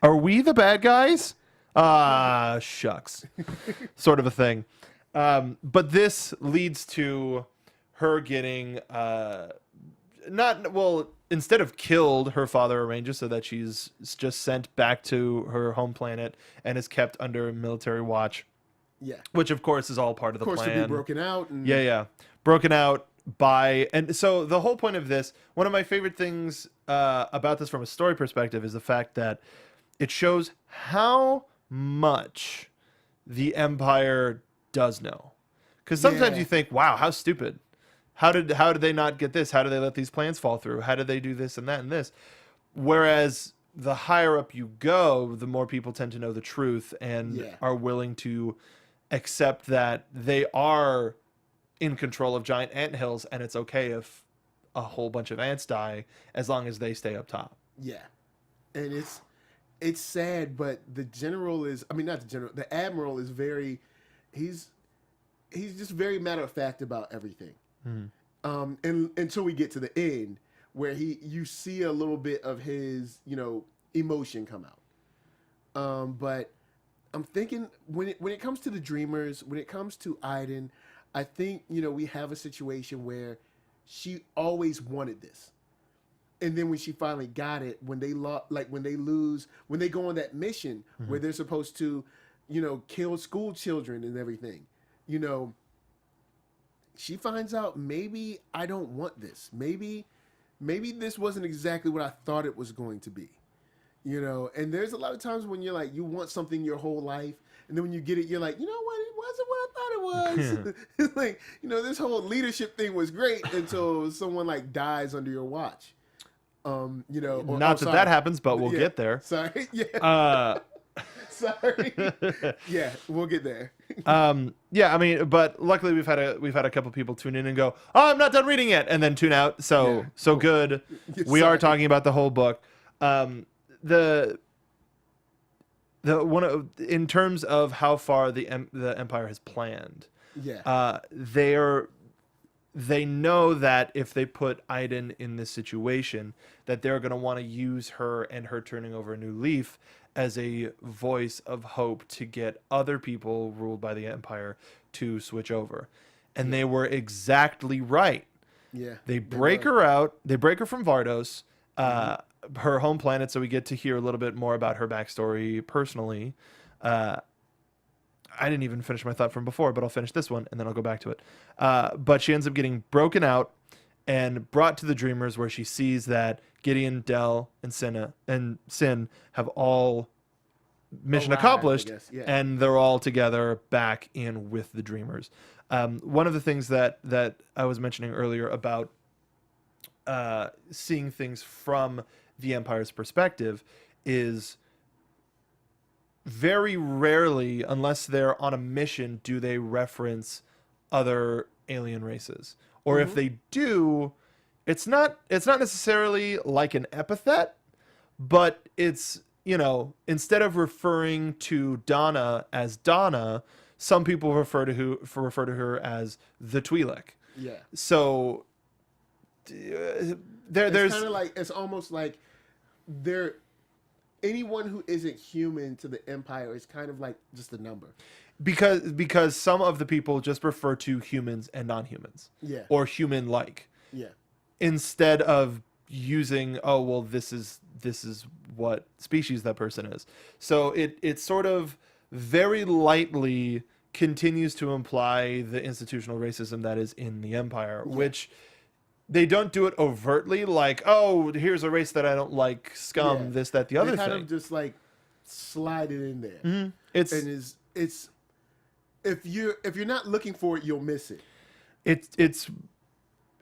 Are we the bad guys? Ah, shucks. Sort of a thing. But this leads to her getting instead of killed, her father arranges so that she's just sent back to her home planet and is kept under military watch. Yeah. Which, of course, is all part of the plan. Of course, to be broken out. And... Yeah. Broken out by... And so the whole point of this, one of my favorite things about this from a story perspective is the fact that it shows how much the Empire does know. Because sometimes you think, wow, how stupid. How did they not get this? How did they let these plans fall through? How did they do this and that and this? Whereas the higher up you go, the more people tend to know the truth and are willing to accept that they are in control of giant anthills, and it's okay if a whole bunch of ants die as long as they stay up top. Yeah. And it's sad, but the general is, I mean, not the general, the admiral is he's just very matter of fact about everything. And until we get to the end where you see a little bit of his, emotion come out. But I'm thinking when it comes to the Dreamers, when it comes to Iden, I think, we have a situation where she always wanted this. And then when she finally got it, when they when they go on that mission where they're supposed to, kill school children and everything, she finds out, maybe I don't want this. Maybe this wasn't exactly what I thought it was going to be. And there's a lot of times when you're like, you want something your whole life, and then when you get it, you're like, you know what, it wasn't what I thought it was. It's like, this whole leadership thing was great until someone like dies under your watch. Not that happens, but we'll get there. Sorry. Yeah. Sorry. Yeah, we'll get there. Yeah, I mean, but luckily we've had a couple people tune in and go, "Oh, I'm not done reading yet," and then tune out. So good. We are talking about the whole book. The one in terms of how far the Empire has planned. Yeah. They know that if they put Iden in this situation, that they're going to want to use her and her turning over a new leaf as a voice of hope to get other people ruled by the Empire to switch over. And they were exactly right. Yeah. They break her out. They break her from Vardos, her home planet, so we get to hear a little bit more about her backstory personally. I didn't even finish my thought from before, but I'll finish this one, and then I'll go back to it. But she ends up getting broken out and brought to the Dreamers, where she sees that Gideon, Del, and Sin have all mission accomplished, and they're all together back in with the Dreamers. One of the things that I was mentioning earlier about seeing things from the Empire's perspective is very rarely, unless they're on a mission, do they reference other alien races. Or if they do, it's not necessarily like an epithet, but it's, instead of referring to Donna as Donna, some people refer to her as the Twi'lek. Yeah. So there's kind of like, it's almost like anyone who isn't human to the Empire is kind of like just a number. Because some of the people just refer to humans and non-humans. Yeah. Or human-like. Yeah. instead of using, oh well, this is what species that person is. So it sort of very lightly continues to imply the institutional racism that is in the Empire, which they don't do it overtly, like, oh, here's a race that I don't like, scum, this, that, the other thing. They kind of just like slide it in there. Mm-hmm. It's if you're not looking for it, you'll miss it.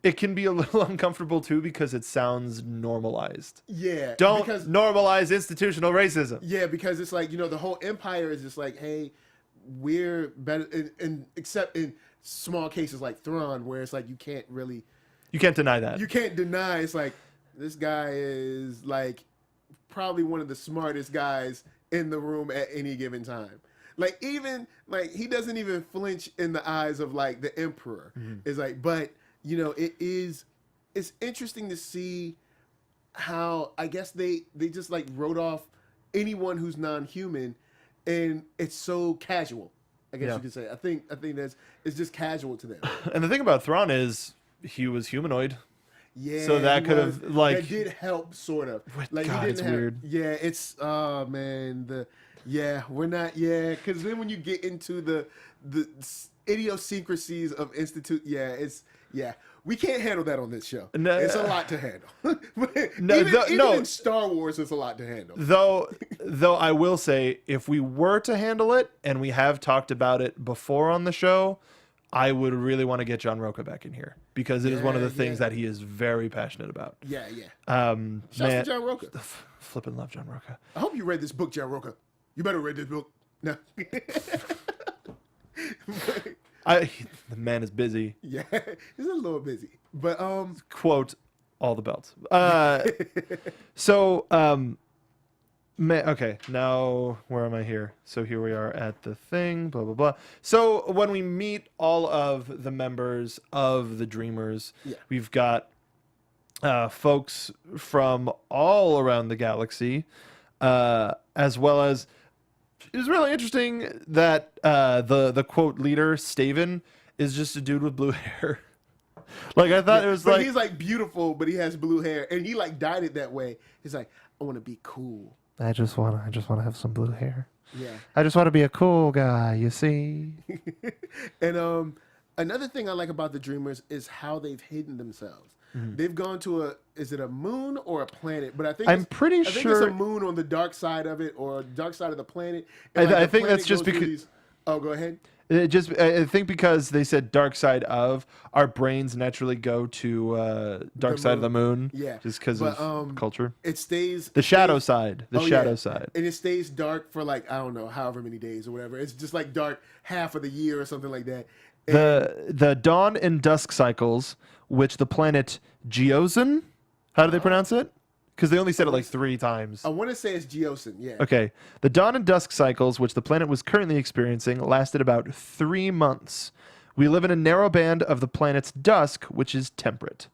It can be a little uncomfortable too because it sounds normalized. Yeah. Don't normalize institutional racism. Yeah, because it's like, the whole empire is just like, hey, we're better, and except in small cases like Thrawn, where it's like you can't deny that. You can't deny. It's like, this guy is like probably one of the smartest guys in the room at any given time. Like, even like he doesn't even flinch in the eyes of like the Emperor. It's like, but it's interesting to see how, I guess they just like wrote off anyone who's non-human, and it's so casual. I guess you could say. I think it's just casual to them. And the thing about Thrawn is he was humanoid. Yeah. So that could have that did help sort of. Like, God, it's weird. Yeah, it's man, we're not because then when you get into the idiosyncrasies of we can't handle that on this show. No, it's a lot to handle. Even in Star Wars, it's a lot to handle. Though I will say, if we were to handle it, and we have talked about it before on the show, I would really want to get John Roca back in here because it is one of the things that he is very passionate about. Yeah. Shouts to John Roca. Flippin' love John Roca. I hope you read this book, John Roca. You better read this book. No. The man is busy. Yeah, he's a little busy. But quote, all the belts. Okay, now where am I here? So here we are at the thing, blah blah blah. So when we meet all of the members of the Dreamers, we've got folks from all around the galaxy, as well as, it was really interesting that the quote leader, Staven, is just a dude with blue hair. Like, I thought it was but he's like beautiful, but he has blue hair, and he like dyed it that way. He's like, I want to be cool. I just want to have some blue hair. Yeah. I just want to be a cool guy, you see. And another thing I like about the Dreamers is how they've hidden themselves. They've gone to is it a moon or a planet? But I think I'm pretty sure I think it's a moon on the dark side of it, or dark side of the planet. I think that's just because. Oh, go ahead. I think because they said dark side of, our brains naturally go to dark side of the moon. Yeah. Just because of culture. It stays the shadow side. The shadow side. And it stays dark for like, I don't know, however many days or whatever. It's just like dark half of the year or something like that. And the dawn and dusk cycles, which the planet Geozen, how do they pronounce it? Because they only said it like 3 times. I want to say it's Geozen, yeah. Okay. The dawn and dusk cycles, which the planet was currently experiencing, lasted about 3 months. We live in a narrow band of the planet's dusk, which is temperate.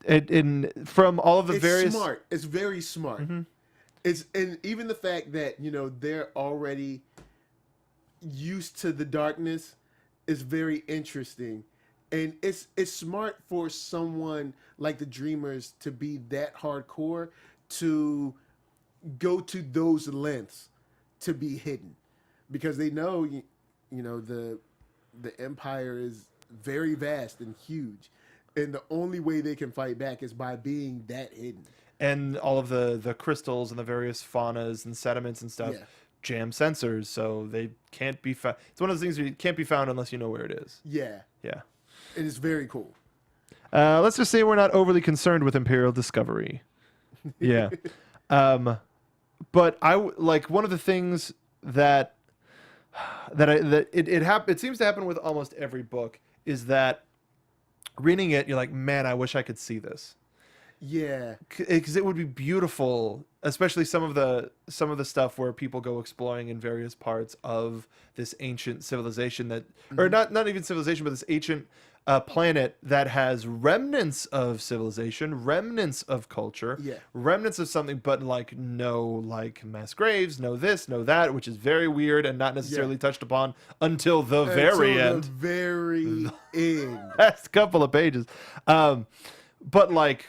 From all of the various... smart. It's very smart. And even the fact that, they're already used to the darkness is very interesting. And it's smart for someone like the Dreamers to be that hardcore, to go to those lengths to be hidden, because they know, the Empire is very vast and huge, and the only way they can fight back is by being that hidden. And all of the crystals and the various faunas and sediments and stuff jam sensors, so they can't be found. It's one of those things where you can't be found unless you know where it is. Yeah. It is very cool. Let's just say we're not overly concerned with Imperial discovery. Yeah. But I like, one of the things that it seems to happen with almost every book is that reading it, you're like, man, I wish I could see this. Yeah. Because it would be beautiful especially some of the stuff where people go exploring in various parts of this ancient civilization that, or not even civilization, but this ancient planet that has remnants of civilization, remnants of culture, remnants of something, but like no like mass graves, no this, no that, which is very weird and not necessarily touched upon until the very end. The very end. Last couple of pages. But like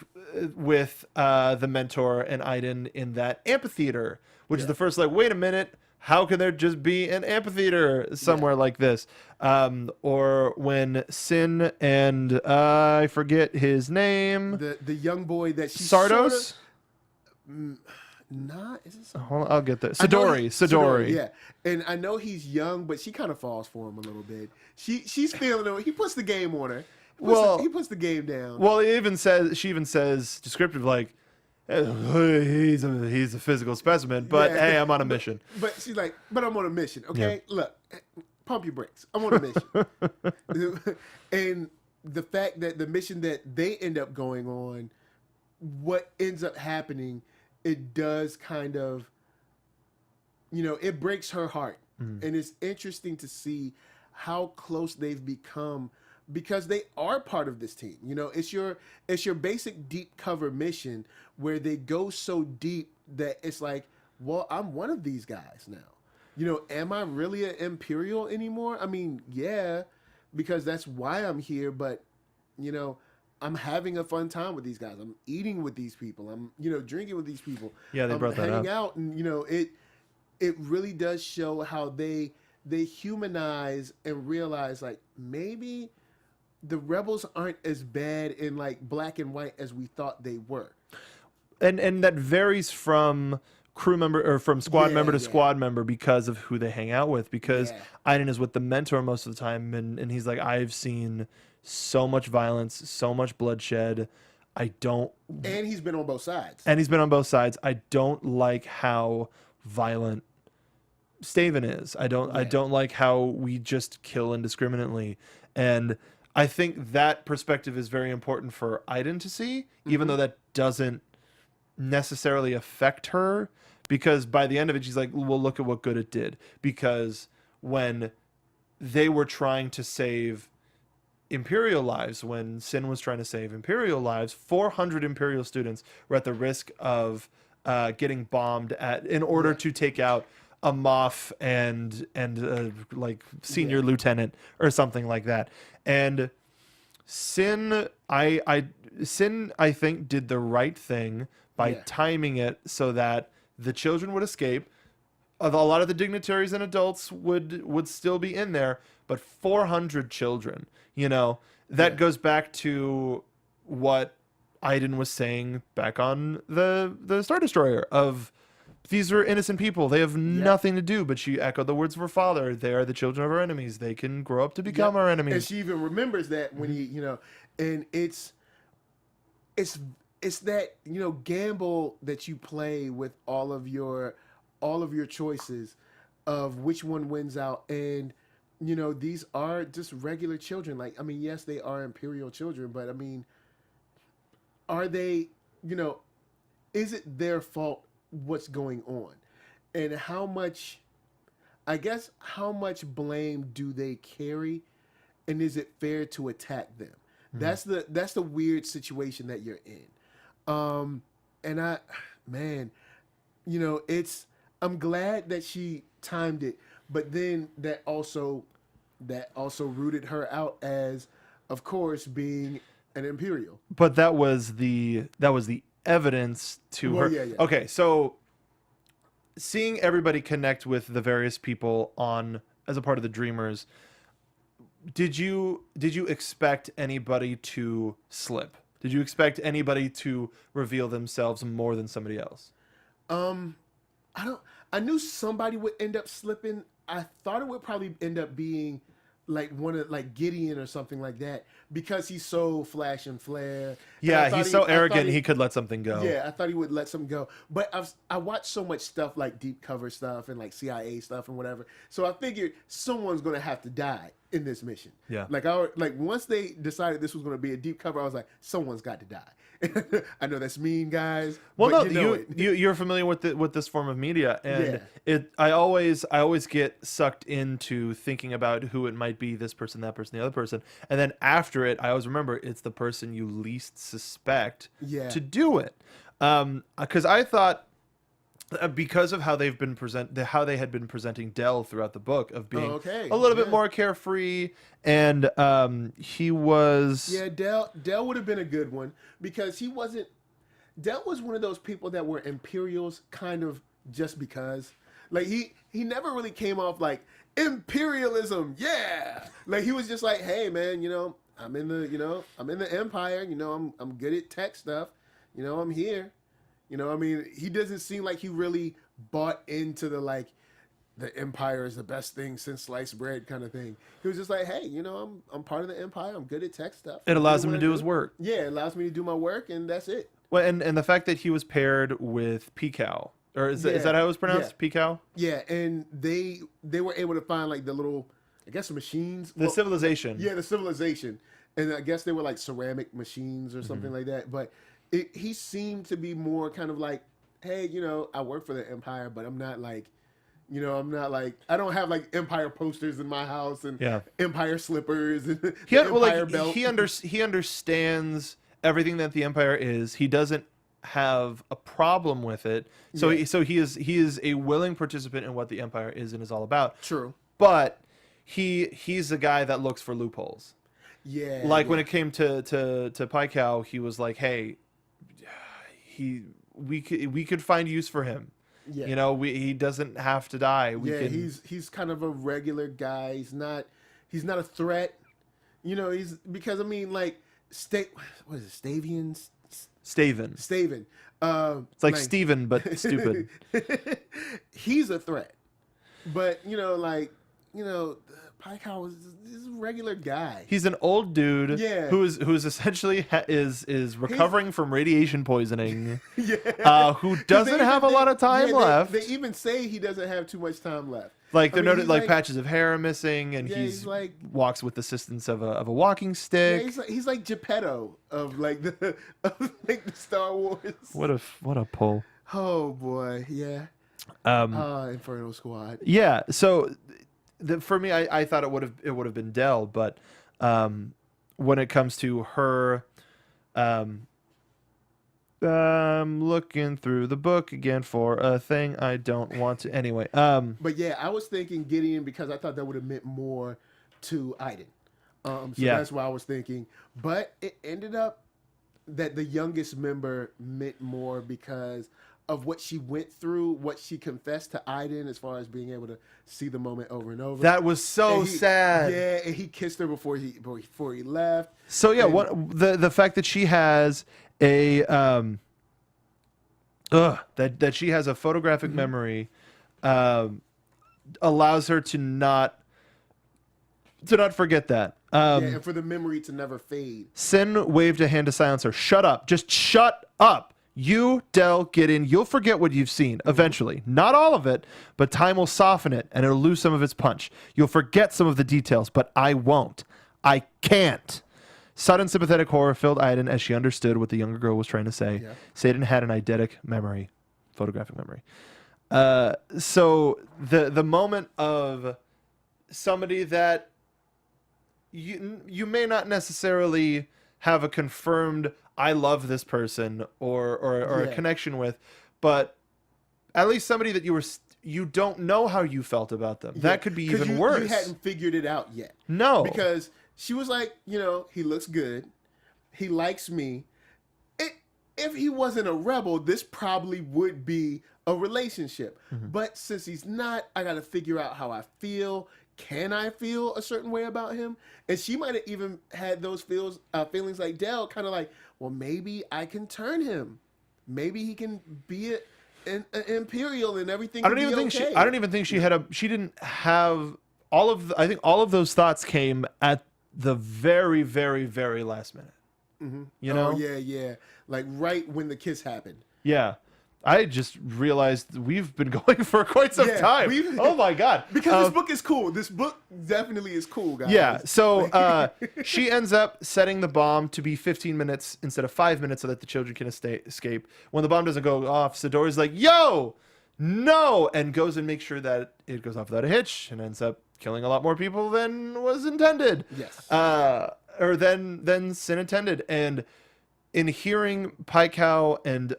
with the mentor and Aiden in that amphitheater, which is the first like, wait a minute, how can there just be an amphitheater somewhere like this? Or when Sin and I forget his name, the young boy that she Sardos. Is it Hold on, I'll get there. Sidori. Yeah, and I know he's young, but she kind of falls for him a little bit. She's feeling it. He puts the game on her. He puts the game down. Well, she even says descriptive like, he's a physical specimen, but hey, I'm on a mission. But she's like, but I'm on a mission. Okay, look, pump your brakes. I'm on a mission. And the fact that the mission that they end up going on, what ends up happening, it does kind of, it breaks her heart, and it's interesting to see how close they've become. Because they are part of this team. It's your basic deep cover mission where they go so deep that it's like, well, I'm one of these guys now. Am I really an Imperial anymore? I mean, yeah, because that's why I'm here, but I'm having a fun time with these guys. I'm eating with these people. I'm, drinking with these people. Yeah, they brought that up. Hanging out, and it really does show how they humanize and realize like maybe the rebels aren't as bad in like black and white as we thought they were. And that varies from crew member or from squad member to squad member because of who they hang out with. Because Aiden is with the mentor most of the time, and he's like, I've seen so much violence, so much bloodshed. And he's been on both sides. I don't like how violent Staven is. I don't like how we just kill indiscriminately. And I think that perspective is very important for Aiden to see, even though that doesn't necessarily affect her, because by the end of it, she's like, well, look at what good it did. Because when they were trying to save Imperial lives, when Sin was trying to save Imperial lives, 400 Imperial students were at the risk of getting bombed in order to take out a Moff and like senior lieutenant or something like that. And Sin, I think did the right thing by timing it so that the children would escape. A lot of the dignitaries and adults would still be in there, but 400 children, that goes back to what Aiden was saying back on the Star Destroyer of, these are innocent people. They have nothing to do. But she echoed the words of her father. They are the children of our enemies. They can grow up to become our enemies. And she even remembers that when and it's that, gamble that you play with all of your choices of which one wins out. And, these are just regular children. Like, I mean, yes, they are Imperial children, but I mean, are they, is it their fault what's going on, and how much blame do they carry, and is it fair to attack them? That's the weird situation that you're in. And I'm glad that she timed it, but then that also rooted her out as, of course, being an Imperial. But that was the evidence to her. Okay, so seeing everybody connect with the various people as a part of the Dreamers, did you expect anybody to slip? Did you expect anybody to reveal themselves more than somebody else? I knew somebody would end up slipping. I thought it would probably end up being like one of like Gideon or something like that, because he's so flash and flare. Yeah, he's so arrogant he could let something go. Yeah, I thought he would let something go. But I watched so much stuff like deep cover stuff and like CIA stuff and whatever. So I figured someone's going to have to die. in this mission. Yeah. Like once they decided this was going to be a deep cover, I was like, someone's got to die. I know that's mean, guys. Well, but no, you know you're familiar with this form of media, and Yeah. I always get sucked into thinking about who it might be, this person, that person, the other person, and then after it, I always remember it's the person you least suspect to do it, because I thought. Because of how they had been presenting Del throughout the book of being a little bit more carefree, and he was Del would have been a good one because he wasn't. Del was one of those people that were Imperials kind of just because, like he never really came off like imperialism, like he was just like, hey man, I'm in the Empire, I'm good at tech stuff, I'm here. I mean, he doesn't seem like he really bought into the Empire is the best thing since sliced bread kind of thing. He was just like, hey, I'm part of the Empire. I'm good at tech stuff. It allows him to do his work. Yeah, it allows me to do my work, and that's it. Well, and the fact that he was paired with Picow, or is that how it was pronounced? Yeah. Picow? Yeah, and they were able to find the little, I guess, machines. The civilization. Yeah, the civilization, and I guess they were like ceramic machines or something like that, but. He seemed to be more kind of like, hey, I work for the Empire, but I'm not like, I don't have Empire posters in my house and Empire slippers and Empire belt. He understands everything that the Empire is. He doesn't have a problem with it. So he is a willing participant in what the Empire is and is all about. True. But he's a guy that looks for loopholes. Yeah. When it came to Picow, he was like, hey, we could find use for him. Yeah. He doesn't have to die. He's kind of a regular guy. He's not a threat. He's because I mean what is it, Stavian? Staven. It's like Steven, but stupid. He's a threat. But Picow is a regular guy. He's an old dude who's essentially is recovering from radiation poisoning. Who doesn't have a lot of time left. They even say he doesn't have too much time left. They're noted patches of hair are missing, and he's walks with assistance of a walking stick. Yeah, he's like Geppetto of the Star Wars. What a pull. Oh boy, yeah. Inferno Squad. Yeah, so. For me, I thought it would have been Del, but when it comes to her, I'm looking through the book again for a thing I don't want to. Anyway, but yeah, I was thinking Gideon because I thought that would have meant more to Iden. That's why I was thinking. But it ended up that the youngest member meant more because of what she went through, what she confessed to Iden as far as being able to see the moment over and over. That was so sad. Yeah, and he kissed her before he left. So yeah, the fact that she has a that she has a photographic memory allows her to not forget that. And for the memory to never fade. Sin waved a hand to silence her. Shut up. Just shut up. You, Del, get in. You'll forget what you've seen eventually. Not all of it, but time will soften it and it'll lose some of its punch. You'll forget some of the details, but I won't. I can't. Sudden sympathetic horror filled Iden as she understood what the younger girl was trying to say. Yeah. Satan had an eidetic memory, photographic memory. So the moment of somebody that you may not necessarily have a confirmed I love this person or a connection with, but at least somebody that you don't know how you felt about them. That could be even worse. You hadn't figured it out yet. No. Because she was like, he looks good. He likes me. If he wasn't a rebel, this probably would be a relationship. Mm-hmm. But since he's not, I got to figure out how I feel. Can I feel a certain way about him? And she might have even had those feelings like Del, kind of like, well, maybe I can turn him. Maybe he can be an Imperial and everything. I don't even think she didn't have all of. I think all of those thoughts came at the very, very, very last minute. Mm-hmm. Yeah. Like right when the kiss happened. Yeah. I just realized we've been going for quite some time. Oh my god! Because this book is cool. This book definitely is cool, guys. Yeah. So she ends up setting the bomb to be 15 minutes instead of 5 minutes, so that the children can escape. When the bomb doesn't go off, Sadori's like, "Yo, no!" and goes and makes sure that it goes off without a hitch, and ends up killing a lot more people than was intended. Yes. Or than sin intended. And in hearing Paikau and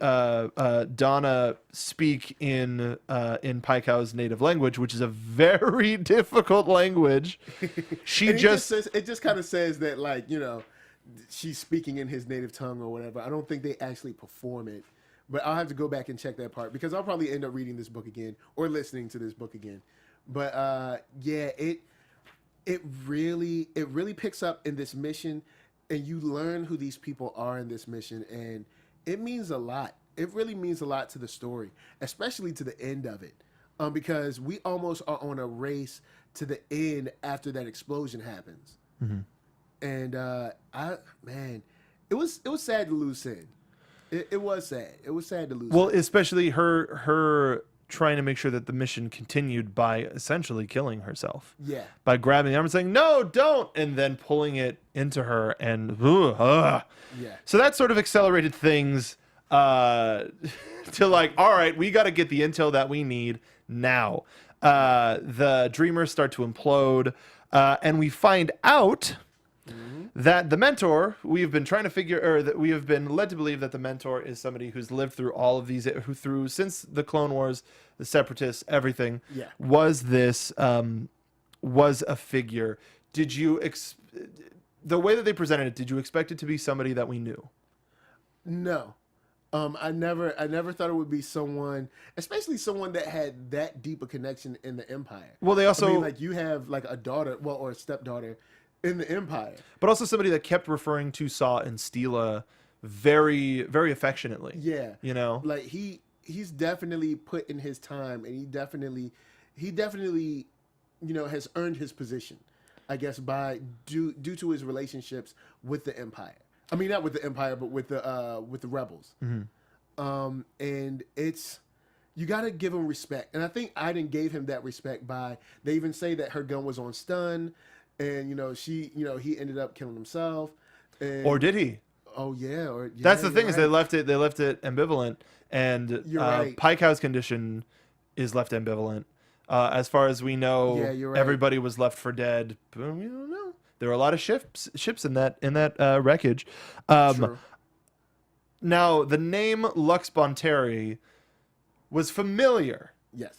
Donna speak in Paikau's native language, which is a very difficult language, it just kind of says that, like, you know, she's speaking in his native tongue or whatever. I don't think they actually perform it, but I'll have to go back and check that part, because I'll probably end up reading this book again or listening to this book again. But yeah, it really picks up in this mission. And you learn who these people are in this mission, and it means a lot. It really means a lot to the story, especially to the end of it, because we almost are on a race to the end after that explosion happens. Mm-hmm. And it was sad to lose Sin. It was sad. It was sad to lose. Well, Sin. especially her trying to make sure that the mission continued by essentially killing herself. Yeah. By grabbing the arm and saying, "No, don't," and then pulling it into her, and yeah. So that sort of accelerated things to like, all right, we got to get the intel that we need now. The Dreamers start to implode, and we find out that the mentor, we have been trying to figure, or that we have been led to believe that the mentor is somebody who's lived through all of these, since the Clone Wars, the Separatists, everything. Yeah. Was a figure. Did you the way that they presented it? Did you expect it to be somebody that we knew? No. I never thought it would be someone, especially someone that had that deep a connection in the Empire. Well, they also, like, you have like a daughter, or a stepdaughter in the Empire, but also somebody that kept referring to Saw and Steela very, very affectionately. Yeah, you know, like he's definitely put in his time, and he definitely, you know, has earned his position, I guess, due to his relationships with the Empire. I mean, not with the Empire, but with the rebels. Mm-hmm. And you got to give him respect, and I think Iden gave him that respect they even say that her gun was on stun. And, you know, he ended up killing himself. Or did he? Oh, yeah. That's the thing, is they left it ambivalent. And right. Paikau's condition is left ambivalent. As far as we know, right. Everybody was left for dead. But we don't know. There were a lot of ships in that wreckage. True. Now, the name Lux Bonteri was familiar. Yes.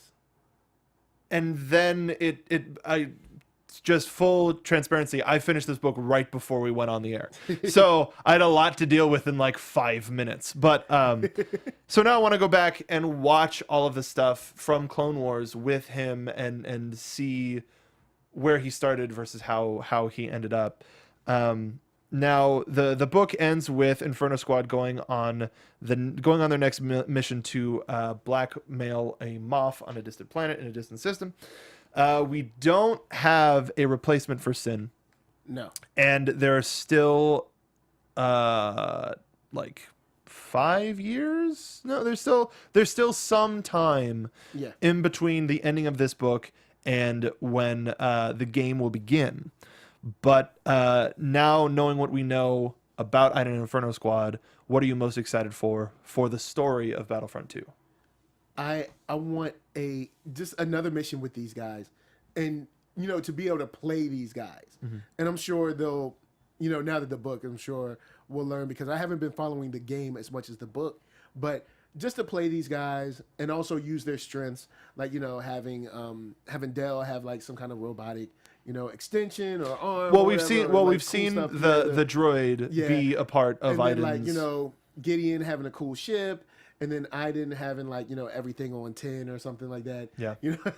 And then just full transparency, I finished this book right before we went on the air. So I had a lot to deal with in like 5 minutes. But so now I want to go back and watch all of the stuff from Clone Wars with him and see where he started versus how he ended up. Now the book ends with Inferno Squad going on their next mission to blackmail a Moff on a distant planet in a distant system. We don't have a replacement for Sin. No. And there's still like 5 years. No, there's still some time in between the ending of this book and when the game will begin. But now, knowing what we know about Iden and Inferno Squad, what are you most excited for the story of Battlefront 2? I want just another mission with these guys, and, you know, to be able to play these guys. Mm-hmm. And I'm sure they'll, you know, now that the book, I'm sure we'll learn, because I haven't been following the game as much as the book, but just to play these guys and also use their strengths, like, you know, having Dell have like some kind of robotic, you know, extension or arm. Well, we've seen the droid be a part of Iden's. Like, you know, Gideon having a cool ship. And then Iden having, like, you know, everything on 10 or something like that. Yeah. You know,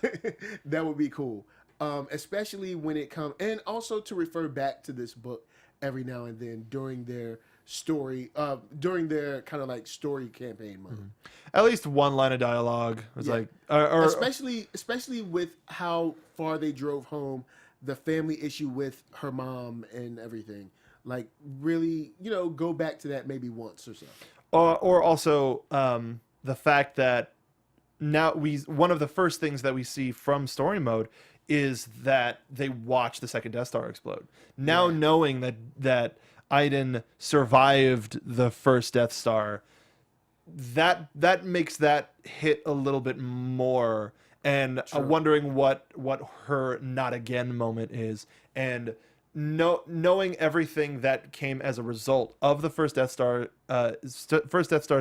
that would be cool. Especially when it comes, and also to refer back to this book every now and then during their story, during their kind of like story campaign mode. Mm-hmm. At least one line of dialogue was like, especially with how far they drove home the family issue with her mom and everything. Like, really, you know, go back to that maybe once or so. Or also the fact that now one of the first things that we see from story mode is that they watch the second Death Star explode. Now knowing that Iden survived the first Death Star, that makes that hit a little bit more, and wondering what her not again moment is, and knowing everything that came as a result of the first Death Star's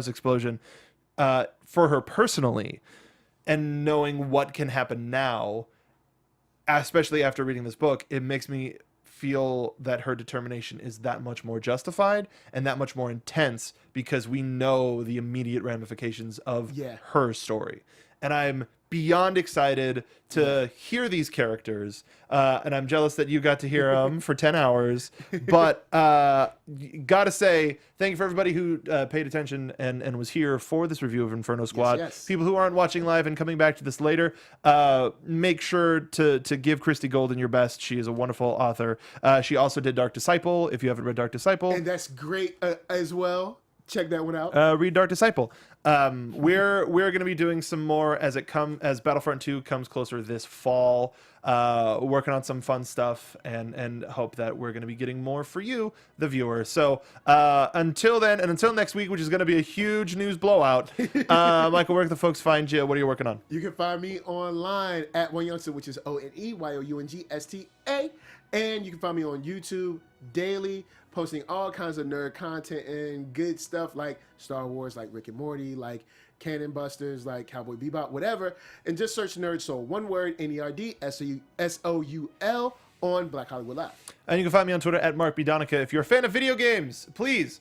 explosion for her personally, and knowing what can happen now, especially after reading this book, it makes me feel that her determination is that much more justified and that much more intense, because we know the immediate ramifications of her story. And I'm beyond excited to hear these characters, and I'm jealous that you got to hear them for 10 hours, but gotta say thank you for everybody who paid attention and was here for this review of Inferno Squad. People who aren't watching live and coming back to this later, make sure to give Christy Golden your best. She is a wonderful author. She also did Dark Disciple, if you haven't read Dark Disciple. And that's great as well. Check that one out. Read Dark Disciple. We're going to be doing some more as Battlefront 2 comes closer this fall. Working on some fun stuff, and hope that we're going to be getting more for you, the viewer. So until then, and until next week, which is going to be a huge news blowout, Michael, where can the folks find you? What are you working on? You can find me online at One Youngster, which is ONEYOUNGSTA, and you can find me on YouTube daily, posting all kinds of nerd content and good stuff like Star Wars, like Rick and Morty, like Cannon Busters, like Cowboy Bebop, whatever. And just search Nerd Soul. One word, NERD on Black Hollywood Live. And you can find me on Twitter at Mark Donica. If you're a fan of video games, please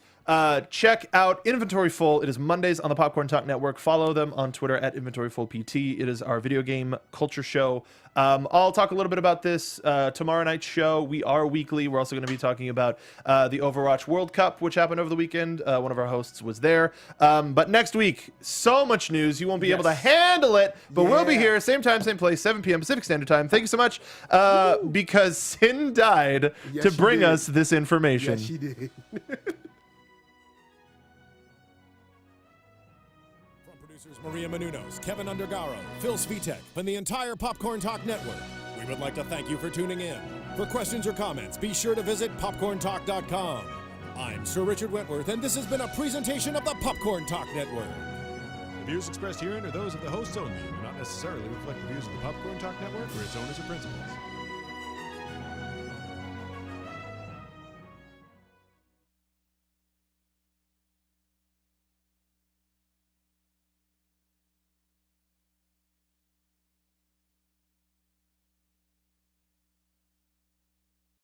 check out Inventory Full. It is Mondays on the Popcorn Talk Network. Follow them on Twitter at Inventory Full PT. It is our video game culture show. I'll talk a little bit about this tomorrow night's show. We are weekly. We're also going to be talking about the Overwatch World Cup, which happened over the weekend. One of our hosts was there. But next week, so much news. You won't be able to handle it, but we'll be here, same time, same place, 7 p.m. Pacific Standard Time. Thank you so much, because Sin died to bring us this information. Yes, she did. Maria Menounos, Kevin Undergaro, Phil Svitek, and the entire Popcorn Talk Network, we would like to thank you for tuning in. For questions or comments, be sure to visit popcorntalk.com. I'm Sir Richard Wentworth, and this has been a presentation of the Popcorn Talk Network. The views expressed herein are those of the hosts only and do not necessarily reflect the views of the Popcorn Talk Network or its owners or principals.